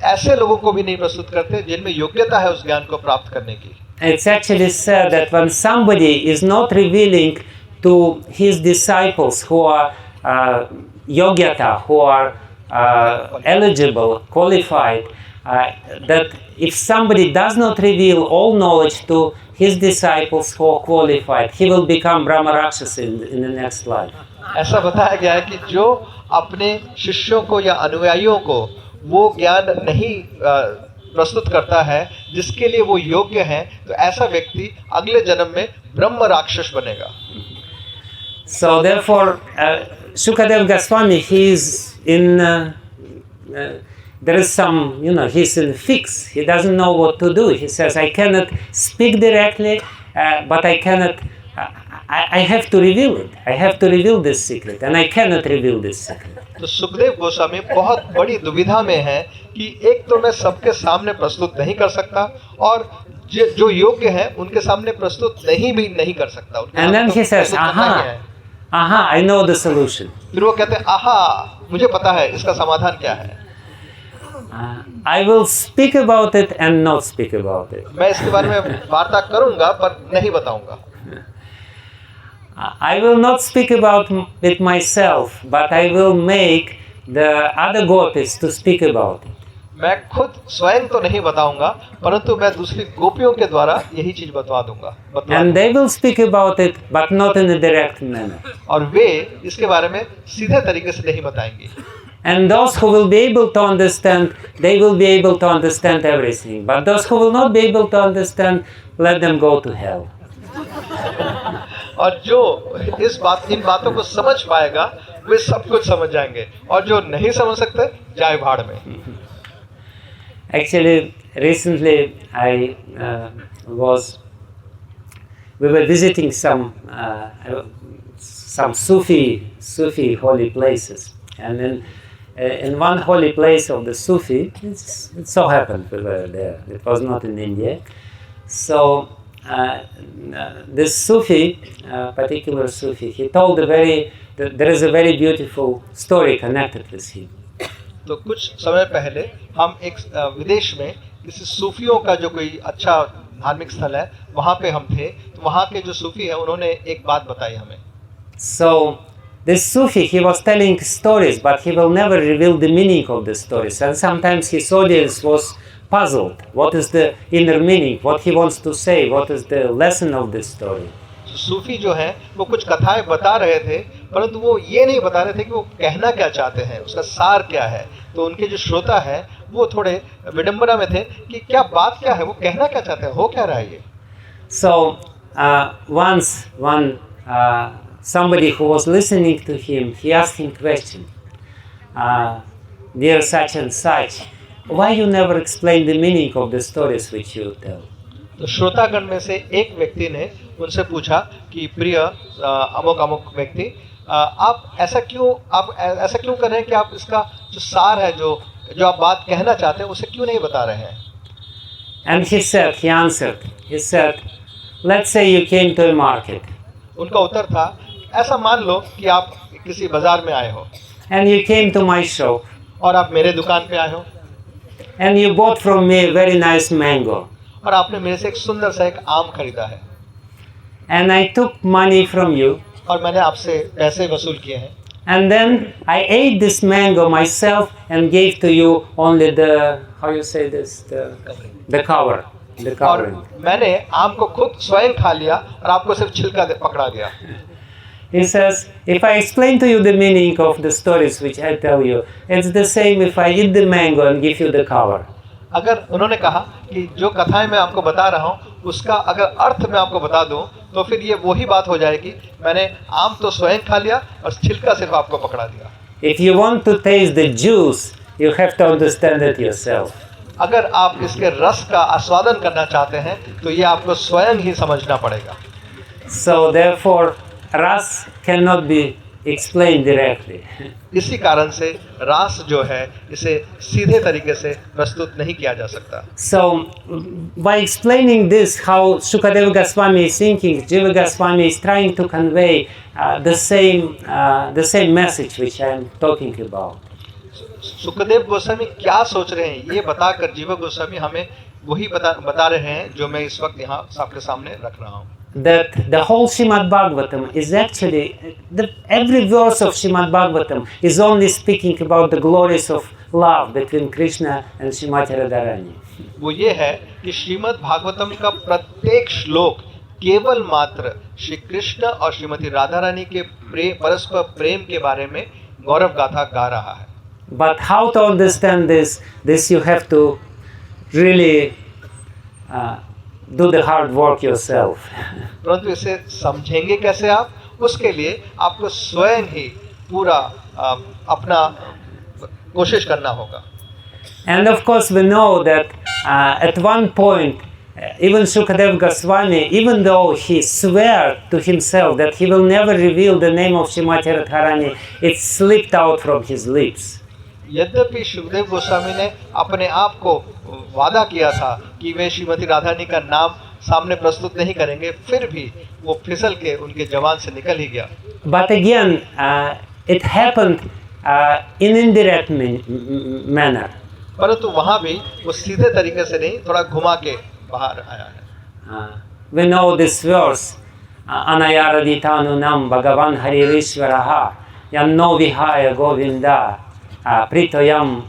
ऐसे लोगों को भी नहीं प्रस्तुत करते जिनमें योग्यता है उस ज्ञान को प्राप्त करने की. It's actually said that when somebody is not revealing to his disciples who are yogyata, who are eligible, qualified, that if somebody does not reveal all knowledge to his disciples who are qualified, he will become Brahma Rakshasa in the next life. ऐसा बताया गया है कि जो अपने शिष्यों को या अनुयायियों को वो ज्ञान नहीं प्रस्तुत करता है जिसके लिए वो योग्य हैं, तो ऐसा व्यक्ति अगले जन्म में ब्रह्म राक्षस बनेगा. So therefore, Shukadev Goswami, he is in. There is some, he's in a fix. He doesn't know what to do. He says, I cannot speak directly, but I cannot. I have to reveal it. I have to reveal this secret, and I cannot reveal this secret. तो सुखदेव गोस्वामी बहुत बड़ी दुविधा में है कि एक तो मैं सबके सामने प्रस्तुत नहीं कर सकता और जो योग्य हैं उनके सामने प्रस्तुत नहीं कर सकता. And then he says, aha, I know the solution. फिर वो कहते हैं, आहा, मुझे पता है इसका समाधान क्या है. I will speak about it and not speak about it. मैं इसके बारे में वार्ता करूंगा पर नहीं बताऊंगा. I will not speak about it myself, but I will make the other gopis to speak about it. मैं खुद स्वयं तो नहीं बताऊंगा, परंतु मैं दूसरी गोपियों के द्वारा यही चीज बतवा दूंगा. And they will speak about it, but not in a direct manner. और वे इसके बारे में सीधे तरीके से नहीं बताएंगे. And those who will be able to understand, they will be able to understand everything. But those who will not be able to understand, let them go to hell. और जो इन बातों को समझ पाएगा वे सब कुछ समझ जाएंगे और जो नहीं समझ सकते जाए भाड़ में. Actually, recently we were visiting some Sufi holy places, and in one holy place of the Sufi, it so happened we were there. It was not in India, so. This Sufi, particular Sufi, he told there is a very beautiful story connected with him. तो कुछ समय पहले हम एक विदेश में किसी सूफियों का जो कोई अच्छा धार्मिक स्थल है वहाँ पे हम थे, तो वहाँ के जो सूफी हैं उन्होंने एक बात बताई हमें. So this Sufi, he was telling stories, but he will never reveal the meaning of the stories, and sometimes his audience was puzzled. What is the inner meaning? What he wants to say? What is the lesson of this story? सूफी जो हैं वो कुछ कथाएं बता रहे थे, परंतु वो ये नहीं बता रहे थे कि वो कहना क्या चाहते हैं, उसका सार क्या है. तो उनके जो श्रोता हैं वो थोड़े विडंबना में थे कि क्या बात क्या है, वो कहना क्या चाहते हैं, हो क्या रहा है ये. So once somebody who was listening to him, he asked him question, dear such and such, why you never explain the meaning of the stories which you tell? तो श्रोतागण में से एक व्यक्ति ने उनसे पूछा कि प्रिय अमुक अमुक व्यक्ति, आप ऐसा क्यों कर रहे हैं कि आप इसका जो सार है, जो आप बात कहना चाहते हैं उसे क्यों नहीं बता रहे हैं. And he answered, let's say you came to a market. उनका उत्तर था, ऐसा मान लो कि आप किसी बाजार में आए हो. And you came to my shop. और आप मेरे दुकान पे आए हो. And you bought from me a very nice mango. और आपने मेरे से एक सुंदर सा एक आम खरीदा है. And I took money from you. और मैंने आपसे पैसे वसूल किए हैं. And then I ate this mango myself and gave to you only the, how you say this, the cover, the covering. और मैंने आम को खुद स्वयं खा लिया और आपको सिर्फ छिलका पकड़ा दिया. He says, if I explain to you the meaning of the stories which I tell you, it's the same if I eat the mango and give you the cover. अगर उन्होंने कहा कि जो कथाएं मैं आपको बता रहा हूँ उसका अगर अर्थ मैं आपको बता दूँ तो फिर ये वही बात हो जाएगी, मैंने आम तो स्वयं खा लिया और छिलका सिर्फ आपको पकड़ा दिया. If you want to taste the juice, you have to understand it yourself. अगर आप इसके रस का आस्वादन करना चाहते हैं तो ये आपको स्वयं ही समझना पड़ेगा. So therefore, ras cannot be explain directly. इसी कारण से रास जो है इसे सीधे तरीके से प्रस्तुत नहीं किया जा सकता। So, by explaining this, how Sukadeva Goswami is thinking, Jiva Goswami is trying to convey the same message which I am talking about. Sukhdev Goswami क्या सोच रहे हैं ये बताकर जीव गोस्वामी हमें वही बता रहे हैं जो मैं इस वक्त यहाँ आपके सामने रख रहा हूँ। That the whole Srimad Bhagavatam is actually, every verse of Srimad Bhagavatam is only speaking about the glories of love between Krishna and Srimati Radharani. वो ये है कि श्रीमद् भागवतम का प्रत्येक श्लोक केवल मात्र श्री कृष्ण और श्रीमती राधा रानी के परस्पर प्रेम के बारे में गौरव गाथा गा रहा है। But how to understand this you have to really do the hard work yourself. परंतु इसे समझेंगे कैसे आप? उसके लिए आपको स्वयं ही पूरा अपना कोशिश करना होगा। And of course we know that at one point even Sukadeva Goswami, even though he swore to himself that he will never reveal the name of Srimati Radharani, it slipped out from his lips. यद्यपि सुखदेव गोस्वामी ने अपने आप को वादा किया था कि वे श्रीमती राधारानी का नाम सामने प्रस्तुत नहीं करेंगे, फिर भी वो फिसल के उनके जबान से निकल ही गया। But again, it happened in indirect manner. परंतु वहाँ भी वो सीधे तरीके से नहीं, थोड़ा घुमा के बाहर आया है। We know this verse, Anayaradhitanunam Bhagavan Haririshvaraha Yanno Vihaya Govinda Pritoyan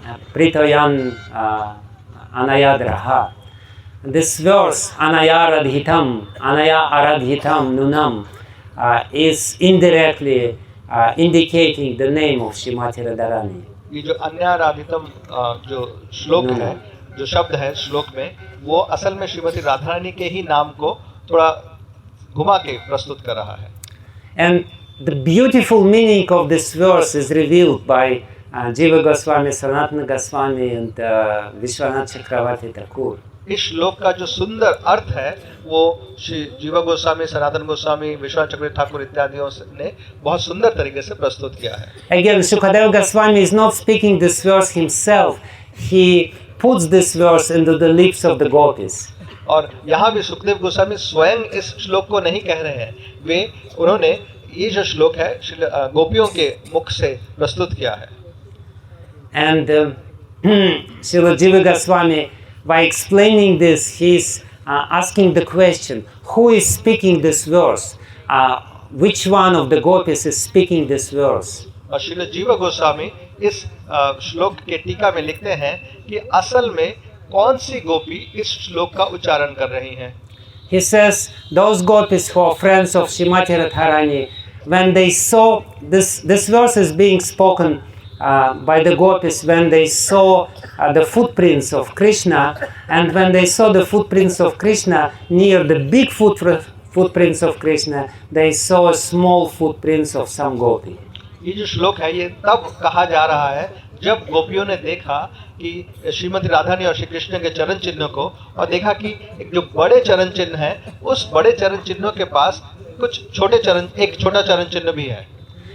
Anayadraha. This verse, Anaya Aradhitam Nunam, is indirectly indicating the name of Srimati Radharani. ये जो अन्याराधितम जो श्लोक है, जो शब्द है श्लोक में, वो असल में श्रीमती राधारानी के ही नाम को थोड़ा घुमा के प्रस्तुत कर रहा है। And the beautiful meaning of this verse is revealed by Jiva Goswami, Sanatana Goswami and Vishwanath Chakravarti Thakur. इस श्लोक का जो सुंदर अर्थ है वो श्री जीवा गोस्वामी, सनातन गोस्वामी, विश्वनाथ चक्रवर्ती ठाकुर इत्यादियों ने बहुत सुंदर तरीके से प्रस्तुत किया है। Again, Sukadeva Goswami is not speaking this verse himself. He puts this verse into the lips of the gopis. और यहाँ भी सुखदेव गोस्वामी स्वयं इस श्लोक को नहीं कह रहे हैं, उन्होंने ये जो श्लोक है गोपियों के मुख से प्रस्तुत किया है। And Srila Jiva Goswami, by explaining this, he's asking the question, who is speaking this verse? Which one of the gopis is speaking this verse? और श्रील जीवा गोस्वामी इस श्लोक के टीका में लिखते हैं कि असल में कौन सी गोपी इस श्लोक का उच्चारण कर रही हैं? He says, those gopis who are friends of Srimati Radharani, when they saw this verse is being spoken by the gopis when they saw the footprints of Krishna, and when they saw the footprints of Krishna near the big footprints of Krishna, they saw small footprints of some gopi. ये जो श्लोक है ये तब कहा जा रहा है जब गोपियों ने देखा कि श्रीमती राधारानी और श्री कृष्ण के चरण चिन्हों को, और देखा कि एक जो बड़े चरण चिन्ह है उस बड़े चरण चिन्हों के पास एक छोटा चरण चिन्ह भी है।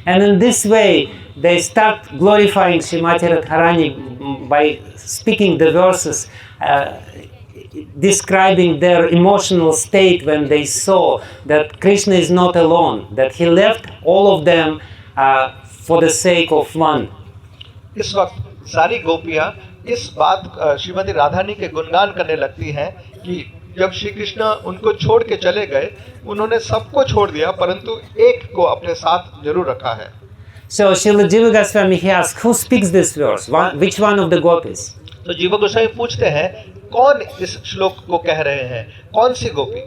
And in this way, they start glorifying Srimati Radharani by speaking the verses, describing their emotional state when they saw that Krishna is not alone, that he left all of them for the sake of one. इस वक्त सारी गोपियाँ इस बात श्रीमती राधारानी के गुणगान करने लगती हैं कि जब श्री कृष्ण उनको छोड़ के चले गए, उन्होंने सबको छोड़ दिया परंतु एक को अपने साथ जरूर रखा है। So Srila Jiva Goswami, he asks, who speaks this verse? Which one of the gopis? तो जीवा गोस्वामी पूछते हैं कौन इस श्लोक को कह रहे हैं, कौन सी गोपी?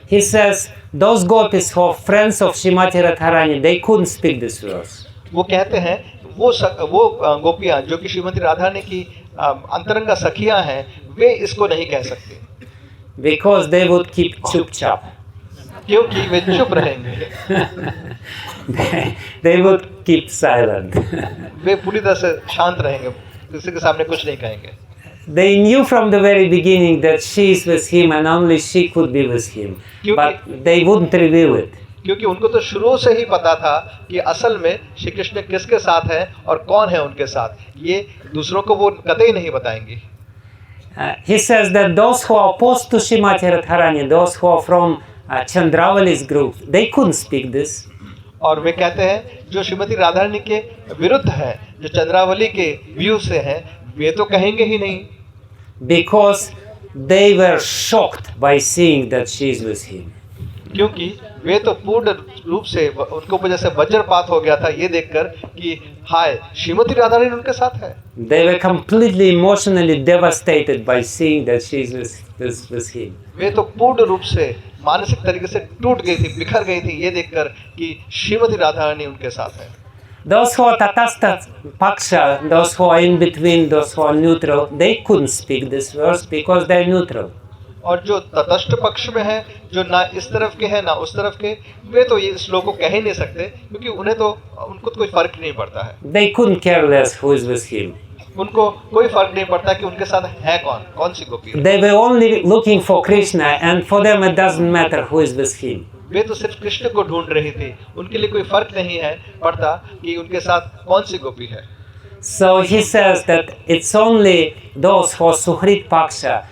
He says, those gopis who are friends of Srimati Radharani, they couldn't speak this verse. वो कहते हैं वो गोपियाँ जो कि श्रीमती राधारानी की अंतरंगा सखियाँ हैं, वे इसको नहीं कह सकती। Because they would keep chup-chap. क्योंकि वे चुप रहेंगे। They would keep silent. वे पूरी तरह से शांत रहेंगे, किसी के सामने कुछ नहीं कहेंगे। They knew from the very beginning that she is with him and only she could be with him, but they wouldn't reveal it. क्योंकि उनको तो शुरू से ही पता था कि असल में श्री कृष्ण किसके साथ हैं और कौन है उनके साथ, ये दूसरों को वो कतई नहीं बताएंगी। He says that those who are opposed to Srimati Radharani, those who are from Chandravali's group, they couldn't speak this. और वे कहते हैं जो श्रीमती राधारानी के विरुद्ध हैं, जो चंद्रावली के व्यू से हैं, वे तो कहेंगे ही नहीं, Because they were shocked by seeing that she is with him. क्योंकि वे तो पूर्ण रूप से उनको वजह से वज्रपात हो गया था ये देखकर कि हाय श्रीमती राधारानी उनके साथ है। They were completely emotionally devastated by seeing that she is with him. वे तो पूर्ण रूप से मानसिक तरीके से टूट गई थी, बिखर गई थी ये देखकर कि श्रीमती राधारानी उनके साथ है। Those who are Tatastha Paksha, those who are in between, those who are neutral, they couldn't speak this verse because they are neutral. और जो तटस्थ पक्ष में है, जो ना इस तरफ के हैं ना उस तरफ के, वे तो ये श्लोक को कह ही नहीं सकते क्योंकि उनको तो कोई फर्क नहीं पड़ता है। They couldn't care less who is with him. उनको कोई फर्क नहीं पड़ता कि उनके साथ है कौन सी गोपी है। They were only looking for Krishna, and for them it doesn't matter who is with him. वे तो सिर्फ कृष्ण को ढूंढ रही थी, उनके लिए कोई फर्क नहीं है पड़ता कि उनके साथ कौन सी गोपी है। So he says that it's only those who are Suhrit Paksha,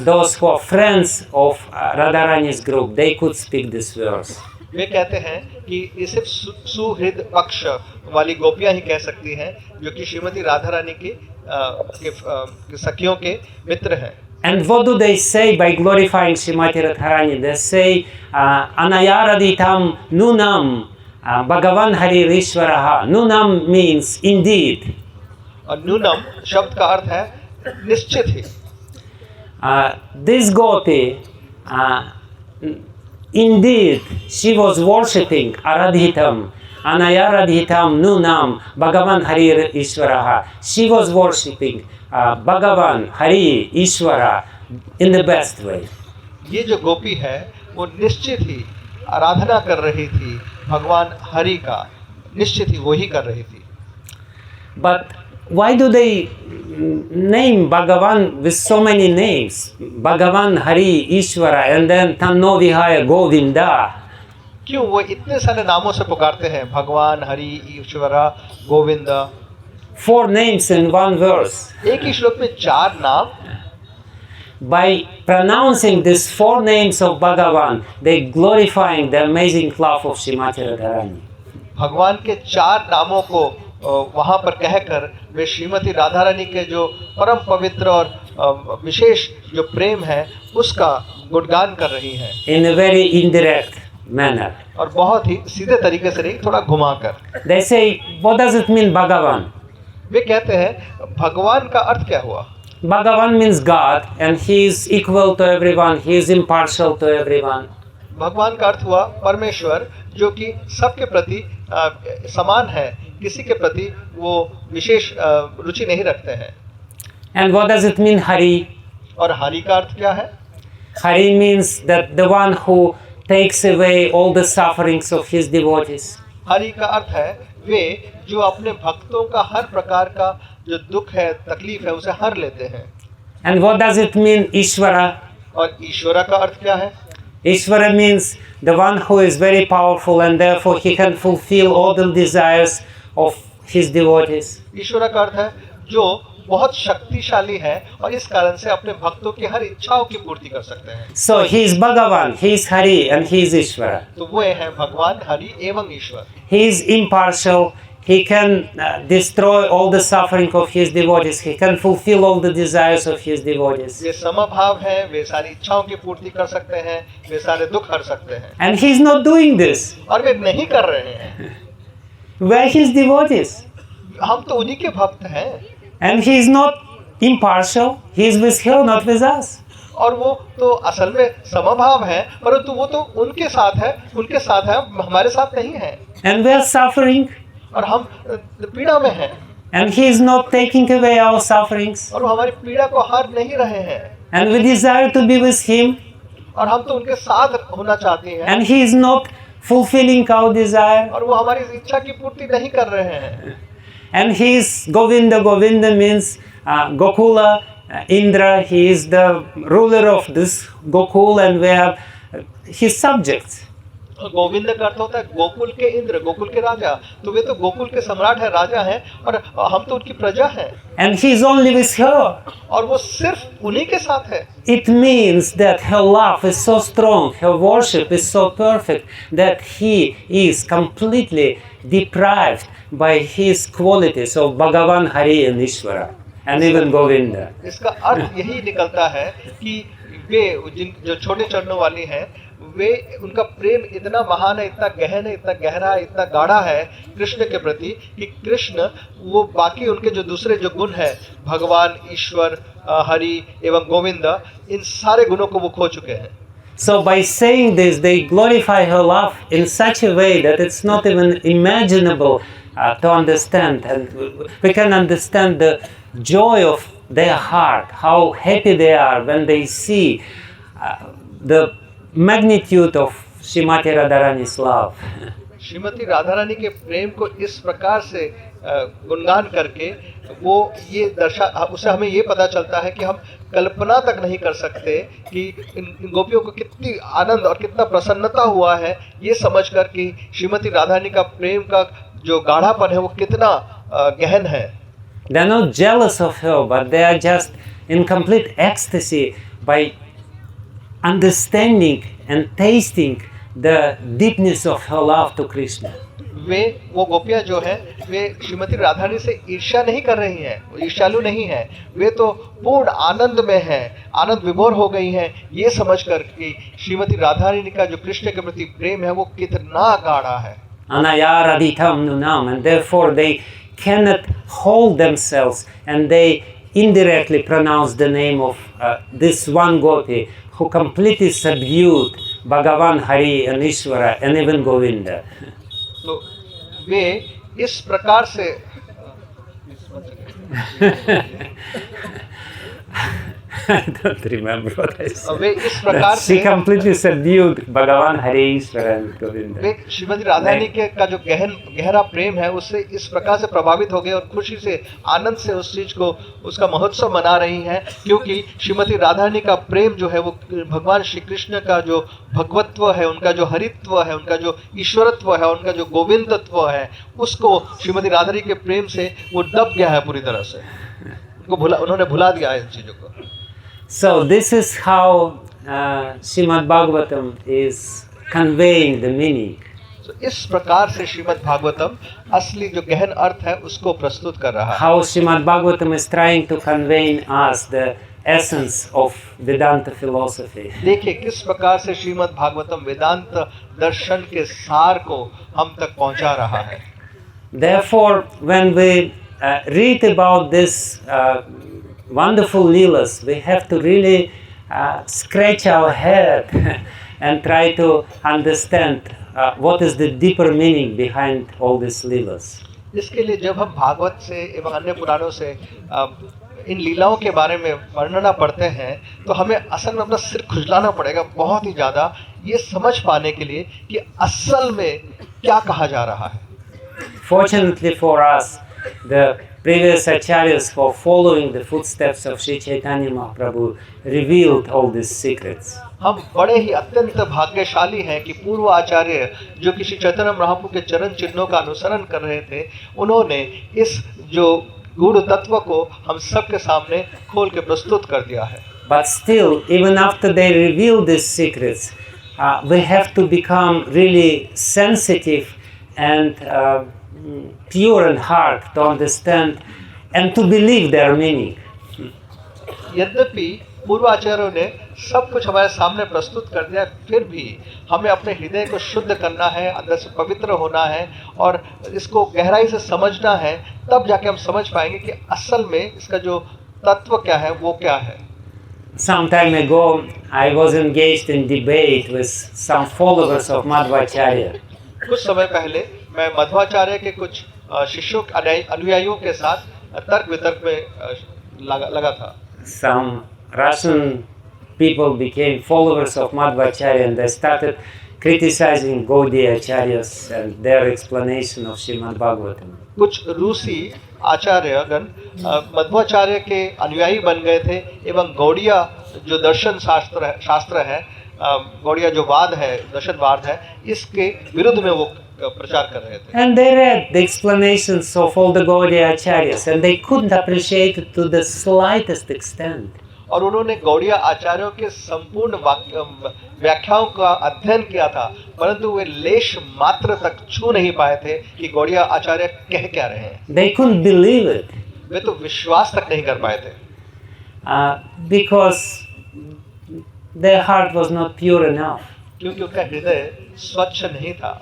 those who are friends of Radharani's group, they could speak this verse. वे कहते हैं कि ये सिर्फ सुहृद पक्ष वाली गोपियां ही कह सकती हैं जो कि श्रीमती राधा रानी के सखियों के मित्र हैं। And what do they say by glorifying Srimati Radharani? They say Anayaraditam Nunam Bhagavan Hari Rishwaraha. Nunam means indeed. और नूनम शब्द का अर्थ है निश्चित ही। This gopi, indeed, she was worshipping Aradhitam, Anayaradhitam Nunam Bhagavan Hari Ishvaraha. She was worshipping Bhagavan Hari Ishvara in the best way. ये जो गोपी है वो निश्चित ही आराधना कर रही थी भगवान हरि का, निश्चित ही वो ही कर रही थी। But why do they name Bhagavan with so many names? Bhagavan Hari Ishvara and then Tanno Vihaya Govinda. क्यों वो इतने सारे नामों से पुकारते हैं, भगवान हरि ईश्वरा Govinda? 4 names in one verse. एक ही श्लोक में 4 नाम। By pronouncing these 4 names of Bhagavan, they glorifying the amazing love of Srimati Radharani. भगवान के 4 नामों को वहाँ पर कहकर वे श्रीमती राधा रानी के जो परम पवित्र और विशेष जो प्रेम है उसका गुणगान कर रही हैं। In a very indirect manner. और बहुत ही सीधे तरीके से नहीं, थोड़ा घुमाकर। They say, what does it mean Bhagavan? वे कहते हैं भगवान का अर्थ क्या हुआ? Bhagavan means God and he is equal to everyone, he is impartial to everyone. भगवान का अर्थ हुआ परमेश्वर जो कि सबके प्रति समान है, किसी के प्रति वो विशेष रुचि नहीं रखते हैं। And what does it mean Hari? और हरि का अर्थ क्या है? Hari means that the one who takes away all the sufferings of his devotees. Hari का अर्थ है वे जो अपने भक्तों का हर प्रकार का जो दुख है, तकलीफ है, उसे हर लेते हैं। And what does it mean Ishvara? और ईश्वरा का अर्थ क्या है? Ishvara means the one who is very powerful and therefore he can fulfill all the desires of his devotees. ईश्वरा का अर्थ है जो बहुत शक्तिशाली है और इस कारण से अपने भक्तों की हर इच्छाओं की पूर्ति कर सकते हैं। So he is Bhagavan, he is Hari and he is Ishvara. तो वो हैं भगवान हरि एवं ईश्वर। He is impartial, he can destroy all the suffering of his devotees, he can fulfill all the desires of his devotees. वे समभाव हैं, वे सारी इच्छाओं की पूर्ति कर सकते हैं, वे सारे दुख हर सकते हैं। And he is not doing this. और वे नहीं कर रहे हैं। We are his devotees. हम तो उन्हीं के भक्त हैं। And he is not impartial, he is with her, not with us. और वो तो असल में समभाव है, परंतु वो तो उनके साथ है, हमारे साथ नहीं है। And we are suffering. और हम पीड़ा में हैं। And he is not taking away our sufferings. और वो हमारी पीड़ा को हर नहीं रहे हैं। And we desire to be with him. और हम तो उनके साथ होना चाहते हैं। And he is not fulfilling our desire. और वो हमारी इच्छा की पूर्ति नहीं कर रहे हैं। And he is Govinda. Govinda means Gokula, Indra. He is the ruler of this Gokul and we are his subjects. Govind का अर्थ होता है गोकुल के इंद्र, गोकुल के राजा। तो वे तो गोकुल के सम्राट है, राजा हैं, और हम तो उनकी प्रजा हैं। And he is only with her. और वो सिर्फ उन्हीं के साथ है। It means that her love is so strong, her worship is so perfect, that he is completely deprived by his qualities of Bhagavan, Hari and Ishvara, and even Govinda. इसका अर्थ यही निकलता है कि वे जो छोटे चरणों वाली हैं, वे उनका प्रेम इतना महान है, इतना गहन है, इतना गहरा है, इतना गाढ़ा है कृष्ण के प्रति कि कृष्ण वो बाकी उनके जो दूसरे जो गुण हैं, भगवान, ईश्वर, हरि एवं गोविंद, इन सारे गुणों को वो खो चुके हैं। So by saying this, they glorify her love in such a way that it's not even imaginable to understand, and we can understand the joy of their heart, how happy they are when they see the magnitude of Srimati Radharani's love. Shrimati Radha Rani के प्रेम को इस प्रकार से गुणगान करके वो ये उससे हमें ये पता चलता है कि हम कल्पना तक नहीं कर सकते कि इन गोपियों को कितनी आनंद और कितना प्रसन्नता हुआ है, ये समझकर कि श्रीमती राधा रानी का प्रेम का जो गाढ़ापन है वो कितना गहन है। They are not jealous of her, but they are just in complete ecstasy by understanding and tasting the deepness of her love to Krishna. वो गोपियां जो हैं, वे श्रीमती राधा रानी से ईर्ष्या नहीं कर रही हैं, ईर्ष्यालु नहीं हैं, वे तो पूर्ण आनंद में हैं, आनंद विभोर हो गई हैं, ये समझकर कि श्रीमती राधा रानी का जो कृष्ण के प्रति प्रेम है वो कितना गाढ़ा है। Anayaradhitam nunam, and therefore they cannot hold themselves, and they indirectly pronounce the name of this one gopi who completely subdued Bhagavan, Hari and Ishvara and even Govinda. तो वे इस प्रकार से I don't remember what I said. वे इस प्रकार से She completely subdued Bhagavan, Hari, Ishvara and Govinda. वे श्रीमती राधा रानी के का जो गहरा प्रेम है उससे इस प्रकार से प्रभावित हो गए और खुशी से, आनंद से उस चीज को, उसका महोत्सव मना रही हैं, क्योंकि श्रीमती राधा रानी का प्रेम जो है वो भगवान श्री कृष्ण का जो भगवत्व है, उनका जो हरित्व है, उनका जो ईश्वरत्व है, उनका जो गोविंदत्व है, उसको श्रीमती राधा रानी के प्रेम से वो दब गया है पूरी तरह से, उन्होंने भुला दिया है इन चीजों को। So this is how Srimad Bhagavatam is conveying the meaning. So इस प्रकार से श्रीमद् भागवतम असली जो गहन अर्थ है उसको प्रस्तुत कर रहा है। How Srimad Bhagavatam is trying to convey in us the essence of Vedanta philosophy. देखिए किस प्रकार से श्रीमद् भागवतम वेदांत दर्शन के सार को हम तक पहुंचा रहा है। Therefore, when we read about this wonderful leelas, we have to really scratch our head and try to understand what is the deeper meaning behind all these leelas. इसके लिए जब हम भागवत से एवं अन्य पुराणों से इन लीलाओं के बारे में वर्णना पढ़ते हैं तो हमें असल में अपना सिर खुजलाना पड़ेगा बहुत ही ज़्यादा, ये समझ पाने के लिए कि असल में क्या कहा जा रहा है। Fortunately for us, the previous acharyas who are following the footsteps of Sri Chaitanya Mahaprabhu revealed all these secrets. हम बड़े ही अत्यंत भाग्यशाली हैं कि पूर्व आचार्य जो कि श्री चैतन्य महाप्रभु के चरण चिन्हों का अनुसरण कर रहे थे, उन्होंने इस जो गूढ़ तत्व को हम सबके सामने खोल के प्रस्तुत कर दिया है। But still, even after they reveal these secrets, we have to become really sensitive and pure in heart to understand and to believe their meaning. यद्यपि पूर्वाचार्यों ने सब कुछ हमारे सामने प्रस्तुत कर दिया, फिर भी हमें अपने हृदय को शुद्ध करना है, अंदर से पवित्र होना है और इसको गहराई से समझना है, तब जाके हम समझ पाएंगे कि असल में इसका जो तत्व क्या है वो क्या है। Some time ago, I was engaged in debate with some followers of Madhvacharya. कुछ समय पहले मैं मध्वाचार्य के कुछ शिष्यों अनुयायियों के साथ तर्क वितर्क में लगा था। Some Russian people became followers of Madhvacharya and they started criticizing Gaudiya Acharyas and their explanation of Srimad Bhagavatam. कुछ रूसी आचार्यगण मध्वाचार्य के अनुयायी बन गए थे एवं गौड़िया जो दर्शन शास्त्र है गौड़िया जो वाद है, दशनवाद है, इसके विरुद्ध में वो प्रचार कर रहे थे। And they read the explanations of all the Gaudiya Acharyas and they couldn't appreciate it to the slightest extent. और उन्होंने गौड़िया आचार्यों के संपूर्ण व्याख्याओं का अध्ययन किया था, परंतु वे लेश मात्र तक छू नहीं पाए थे कि गौड़िया आचार्य कह क्या रहे हैं। They couldn't believe it. वे तो विश्वास तक नहीं कर पाए थे, because their heart was not pure enough. क्योंकि उनका हृदय स्वच्छ नहीं था।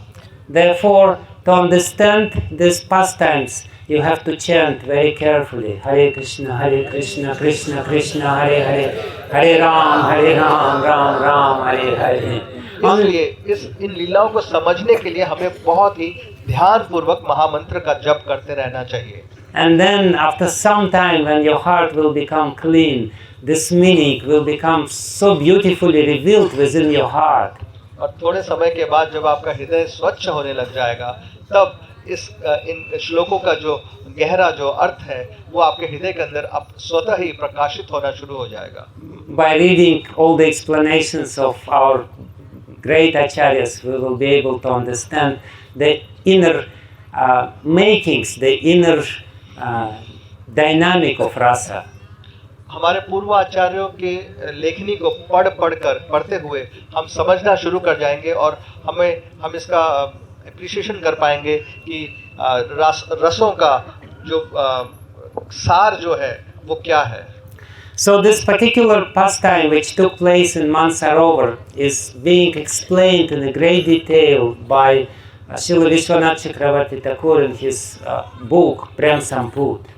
Therefore, to understand these pastimes, you have to chant very carefully. Hare Krishna, Krishna Krishna, Hare Hare, Hare Ram, Ram Ram, Hare Hare. इसलिए इन लीलाओं को समझने के लिए हमें बहुत ही ध्यानपूर्वक महामंत्र का जप करते रहना चाहिए। And then, after some time, when your heart will become clean, this meaning will become so beautifully revealed within your heart. और थोड़े समय के बाद जब आपका हृदय स्वच्छ होने लग जाएगा, तब इन श्लोकों का जो गहरा जो अर्थ है वो आपके हृदय के अंदर अब स्वतः ही प्रकाशित होना शुरू हो जाएगा। By reading all the explanations of our great acharyas, we will be able to understand the inner makings, the inner dynamic of rasa. हमारे पूर्वाचार्यों के लेखनी को पढ़ते हुए हम समझना शुरू कर जाएंगे और हम इसका एप्रिसिएशन कर पाएंगे कि रसों का जो सार जो है वो क्या है। So this particular pastime which took place in Sarovar is being explained in a great detail by Srila Vishwanath Chakravarti Thakur in his book Prem Samput.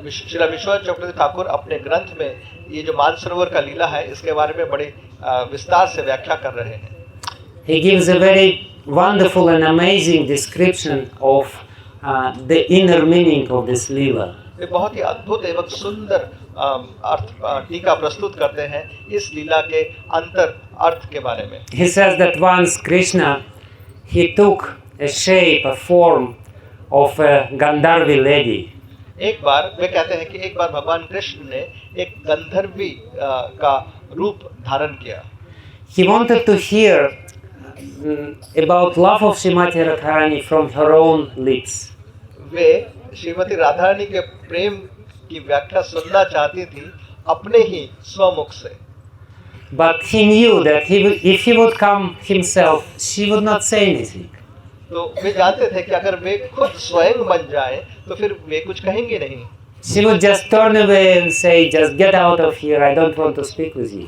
Srila Vishwanath चक्रवर्ती ठाकुर अपने ग्रंथ में ये जो मानसरोवर का लीला है इसके बारे में बड़े विस्तार से व्याख्या कर रहे हैं। He gives a very wonderful and amazing description of the inner meaning of this lila. वे बहुत ही अद्भुत एवं सुंदर अर्थ टीका प्रस्तुत करते हैं इस लीला के अंतर अर्थ के बारे में। He says that once Krishna, he took a shape, a form of a Gandharvi lady. एक बार वे कहते हैं कि एक बार भगवान कृष्ण ने एक गंधर्वी का रूप धारण किया। He wanted to hear about love of Srimati Radharani from her own lips. वे श्रीमती राधारानी के प्रेम की व्याख्या सुनना चाहती थी अपने ही स्वमुख से। But he knew that if he would come himself, she would not say anything. तो वे जानते थे कि अगर वे खुद स्वयं बन जाएं तो फिर वे कुछ कहेंगे नहीं। She would just turn away and say, "Just get out of here. I don't want to speak with you."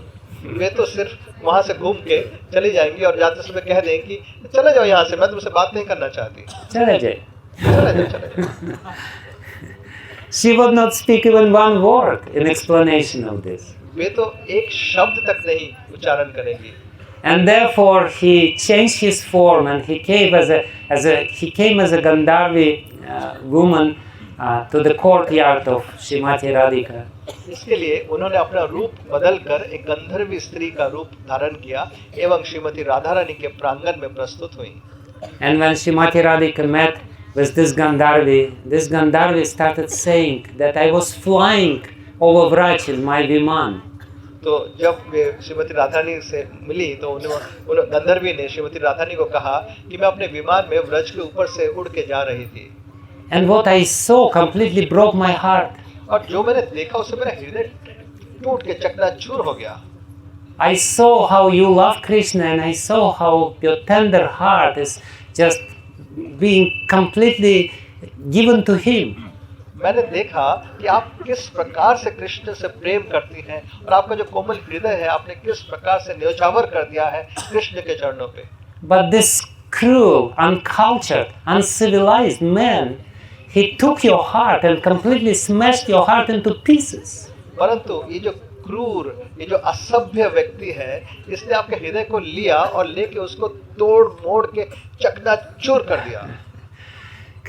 वे तो सिर्फ वहाँ से घूम के चली जाएंगी और जाते समय कह देंगे कि चले जाओ यहाँ से, मैं तुमसे बात नहीं करना चाहती। चले जाए। चले जाओ। She would not speak even one word in explanation of this. वे तो एक शब्द तक नहीं उच्चारण करेंगी। And therefore he changed his form and he came as a Gandharvi woman to the courtyard of Srimati Radhika. इसके लिए उन्होंने अपना रूप बदलकर एक गंधर्वी स्त्री का रूप धारण किया एवं श्रीमती राधा रानी के प्रांगण में प्रस्तुत हुई। And when Srimati Radhika met with this Gandharvi started saying that I was flying over Braj in my Viman. तो जब वे श्रीमती राधारानी से मिली तो गंधर्वी ने श्रीमती राधारानी को कहा कि मैं अपने विमान में ब्रज के ऊपर से उड़ के जा रही थी। And what I saw completely broke my heart. और जो मैंने देखा उससे मेरा हृदय टूट के चकनाचूर हो गया। I saw how you love Krishna and I saw how your tender heart is just being completely given to him. मैंने देखा कि आप किस प्रकार से कृष्ण से प्रेम करती हैं और आपका जो कोमल हृदय है आपने किस प्रकार से न्योछावर कर दिया है कृष्ण के चरणों पे। But this cruel, uncultured, uncivilized man, he took your heart and completely smashed your heart into pieces. परंतु ये जो क्रूर, ये जो असभ्य व्यक्ति है, इसने आपके हृदय को लिया और लेके उसको तोड़ मोड़ के चकनाचूर कर दिया।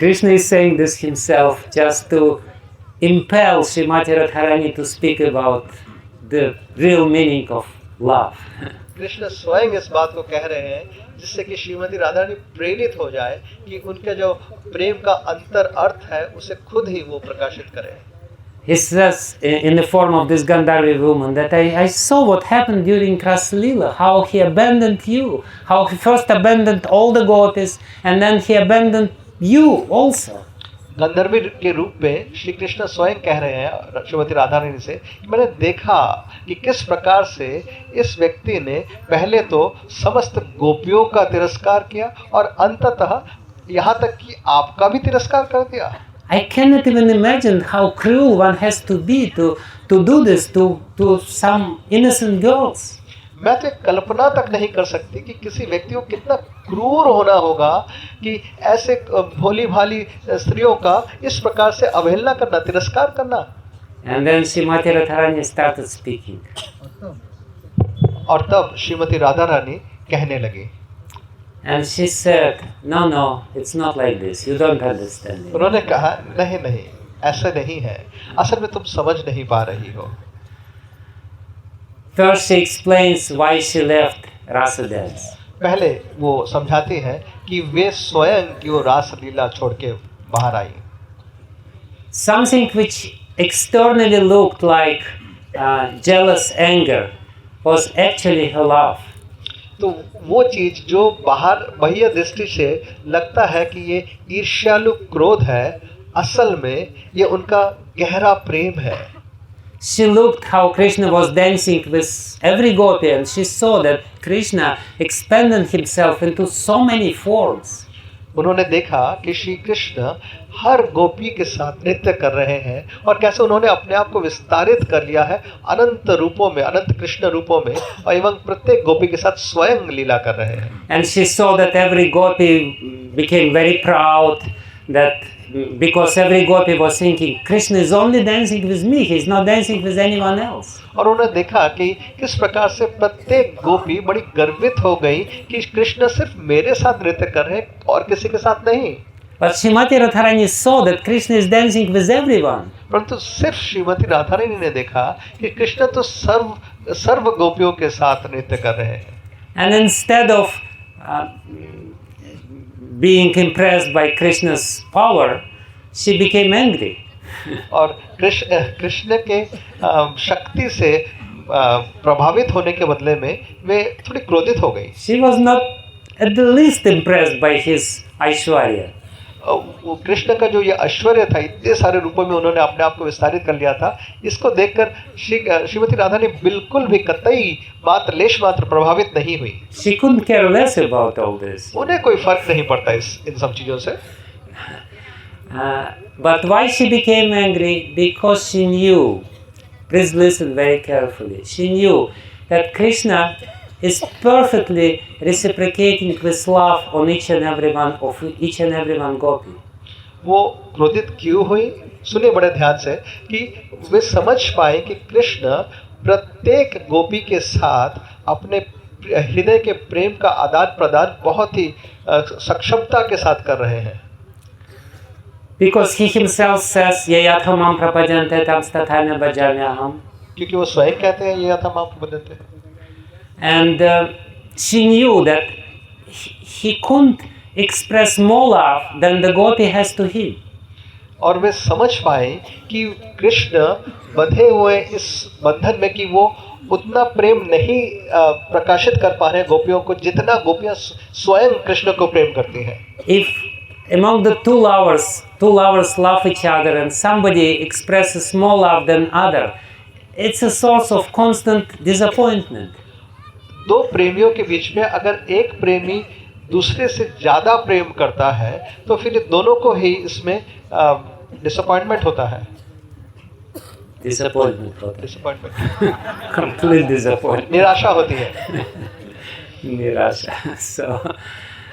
Krishna is saying this himself just to impel Srimati Radharani to speak about the real meaning of love. Krishna स्वयं इस बात को कह रहे हैं जिससे कि श्रीमती राधारानी प्रेरित हो जाए कि उनके जो प्रेम का अंतर अर्थ है उसे खुद ही वो प्रकाशित करें। he says in the form of this Gandharvi woman that I saw what happened during Rasalila, how he abandoned you, how he first abandoned all the gopis and then he abandoned you also. गंधर्वी के रूप में श्री कृष्ण स्वयं कह रहे हैं श्रीमती राधा रानी से कि मैंने देखा कि किस प्रकार से इस व्यक्ति ने पहले तो समस्त गोपियों का तिरस्कार किया और अंततः यहाँ तक कि आपका भी तिरस्कार कर दिया. I cannot even imagine how cruel one has to be to do this to some innocent girls. मैं तो कल्पना तक नहीं कर सकती कि किसी व्यक्ति को कितना क्रूर होना होगा कि ऐसे भोली भाली स्त्रियों का इस प्रकार से अवहेलना करना, तिरस्कार करना. And then Srimati Radharani started speaking. और तब श्रीमती राधा रानी कहने लगी. And she said, no, it's not like this. You don't understand it. उन्होंने कहा नहीं, ऐसा नहीं है. असल में तुम समझ नहीं पा रही हो. First she explains why she left Rasa dance. पहले वो समझाती है कि वे स्वयं क्यों रास लीला छोड़ के बाहर आई. Something which externally looked like jealous anger was actually her love. तो वो चीज जो बाहर बाह्य दृष्टि से लगता है कि ये ईर्ष्यालु क्रोध है, असल में ये उनका गहरा प्रेम है. She looked how Krishna was dancing with every gopi and she saw that Krishna expanded himself into so many forms. उन्होंने देखा कि श्री कृष्ण हर गोपी के साथ नृत्य कर रहे हैं और कैसे उन्होंने अपने आप को विस्तारित कर लिया है अनंत रूपों में, अनंत कृष्ण रूपों में, और एवं प्रत्येक गोपी के साथ स्वयं लीला कर रहे हैं. And she saw that every gopi became very proud, that because every gopi was thinking Krishna is only dancing with me, he is not dancing with anyone else. और उन्होंने देखा कि किस प्रकार से प्रत्येक गोपी बड़ी गर्वित हो गई कि कृष्ण सिर्फ मेरे साथ नृत्य कर रहे हैं और किसी के साथ नहीं. But Srimati Radharani saw that Krishna is dancing with everyone. परंतु सिर्फ श्रीमती राधा रानी ने देखा कि कृष्ण तो सर्व गोपियों के साथ नृत्य कर रहे हैं. And instead of being impressed by Krishna's power, she became angry. और कृष्ण के शक्ति से प्रभावित होने के बदले में वे थोड़ी क्रोधित हो गई. She was not at the least impressed by his Aishwarya. वो कृष्ण का जो ये ऐश्वर्य था, इतने सारे रूपों में उन्होंने अपने आप को विस्तारित कर लिया था, इसको देखकर श्रीमती राधा ने बिल्कुल भी कतई लेश मात्र प्रभावित नहीं हुई. She couldn't care less about all this. उन्हें कोई फर्क नहीं पड़ता इन सब चीजों से. But why she became angry? Because she knew, please listen very carefully, she knew that Krishna is perfectly reciprocating with love on each and every one gopi. वो क्रोधित क्यों हुई? सुनिए बड़े ध्यान से कि वे समझ पाए कि कृष्ण प्रत्येक गोपी के साथ अपने हृदय के प्रेम का आदान प्रदान बहुत ही सक्षमता के साथ कर रहे हैं. Because he himself says, "Yayatha mam prapadyante tam stathaina bhajamyaham." क्योंकि वो स्वयं कहते हैं यथा माम प्रपद्यन्ते. And she knew that he couldn't express more love than the gopi has to him. और वे समझ पाए कि कृष्ण बंधे हुए इस बंधन में कि वो उतना प्रेम नहीं प्रकाशित कर पा रहे गोपियों को जितना गोपियां स्वयं कृष्ण को प्रेम करती हैं. If among the two lovers love each other and somebody expresses more love than other, it's a source of constant disappointment. दो प्रेमियों के बीच में अगर एक प्रेमी दूसरे से ज़्यादा प्रेम करता है तो फिर दोनों को ही इसमें डिसअपॉइंटमेंट होता है. Disappointment Complete disappointment. निराशा होती है. Nirasha.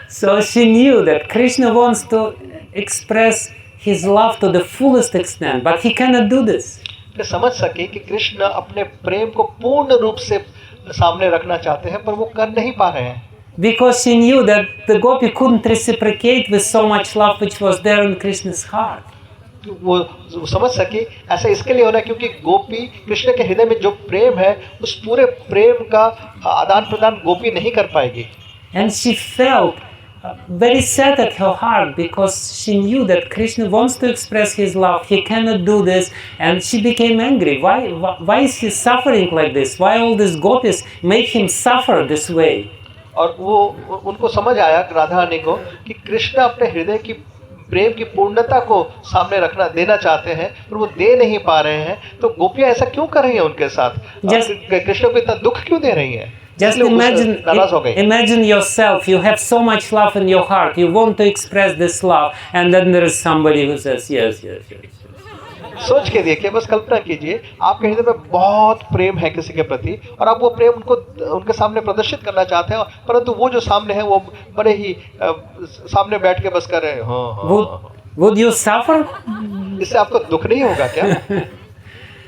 So she knew that Krishna wants to express his love to the fullest extent, but he cannot do this. वे समझ सके कि कृष्ण अपने प्रेम को पूर्ण रूप से सामने रखना चाहते हैं पर वो कर नहीं पा रहे हैं. Because she knew that the gopi couldn't reciprocate with so much love which was there in Krishna's heart. वो समझ सके ऐसा इसके लिए होना क्योंकि गोपी कृष्ण के हृदय में जो प्रेम है उस पूरे प्रेम का आदान प्रदान गोपी नहीं कर पाएगी. And she felt very sad at her heart because she knew that Krishna wants to express his love. He cannot do this, and she became angry. Why is he suffering like this? Why all these gopis make him suffer this way? और वो उनको समझ आया राधा रानी को कि कृष्ण अपने हृदय की प्रेम की पूर्णता को सामने रखना देना चाहते हैं पर वो दे नहीं पा रहे हैं, तो गोपियां ऐसा क्यों कर रही हैं उनके साथ? कृष्ण को इतना दुख क्यों दे रही हैं? Just imagine yourself, you have so much love in your heart, you want to express this love, and then there is somebody who says, yes. सोच के देखिए, बस कल्पना कीजिए, आपके हृदय में बहुत प्रेम है किसी के प्रति और आप वो प्रेम उनके सामने प्रदर्शित करना चाहते हैं, परंतु वो जो सामने है वो बड़े ही सामने बैठ के बस कर रहे हैं। Would you suffer? इससे आपको दुख नहीं होगा क्या?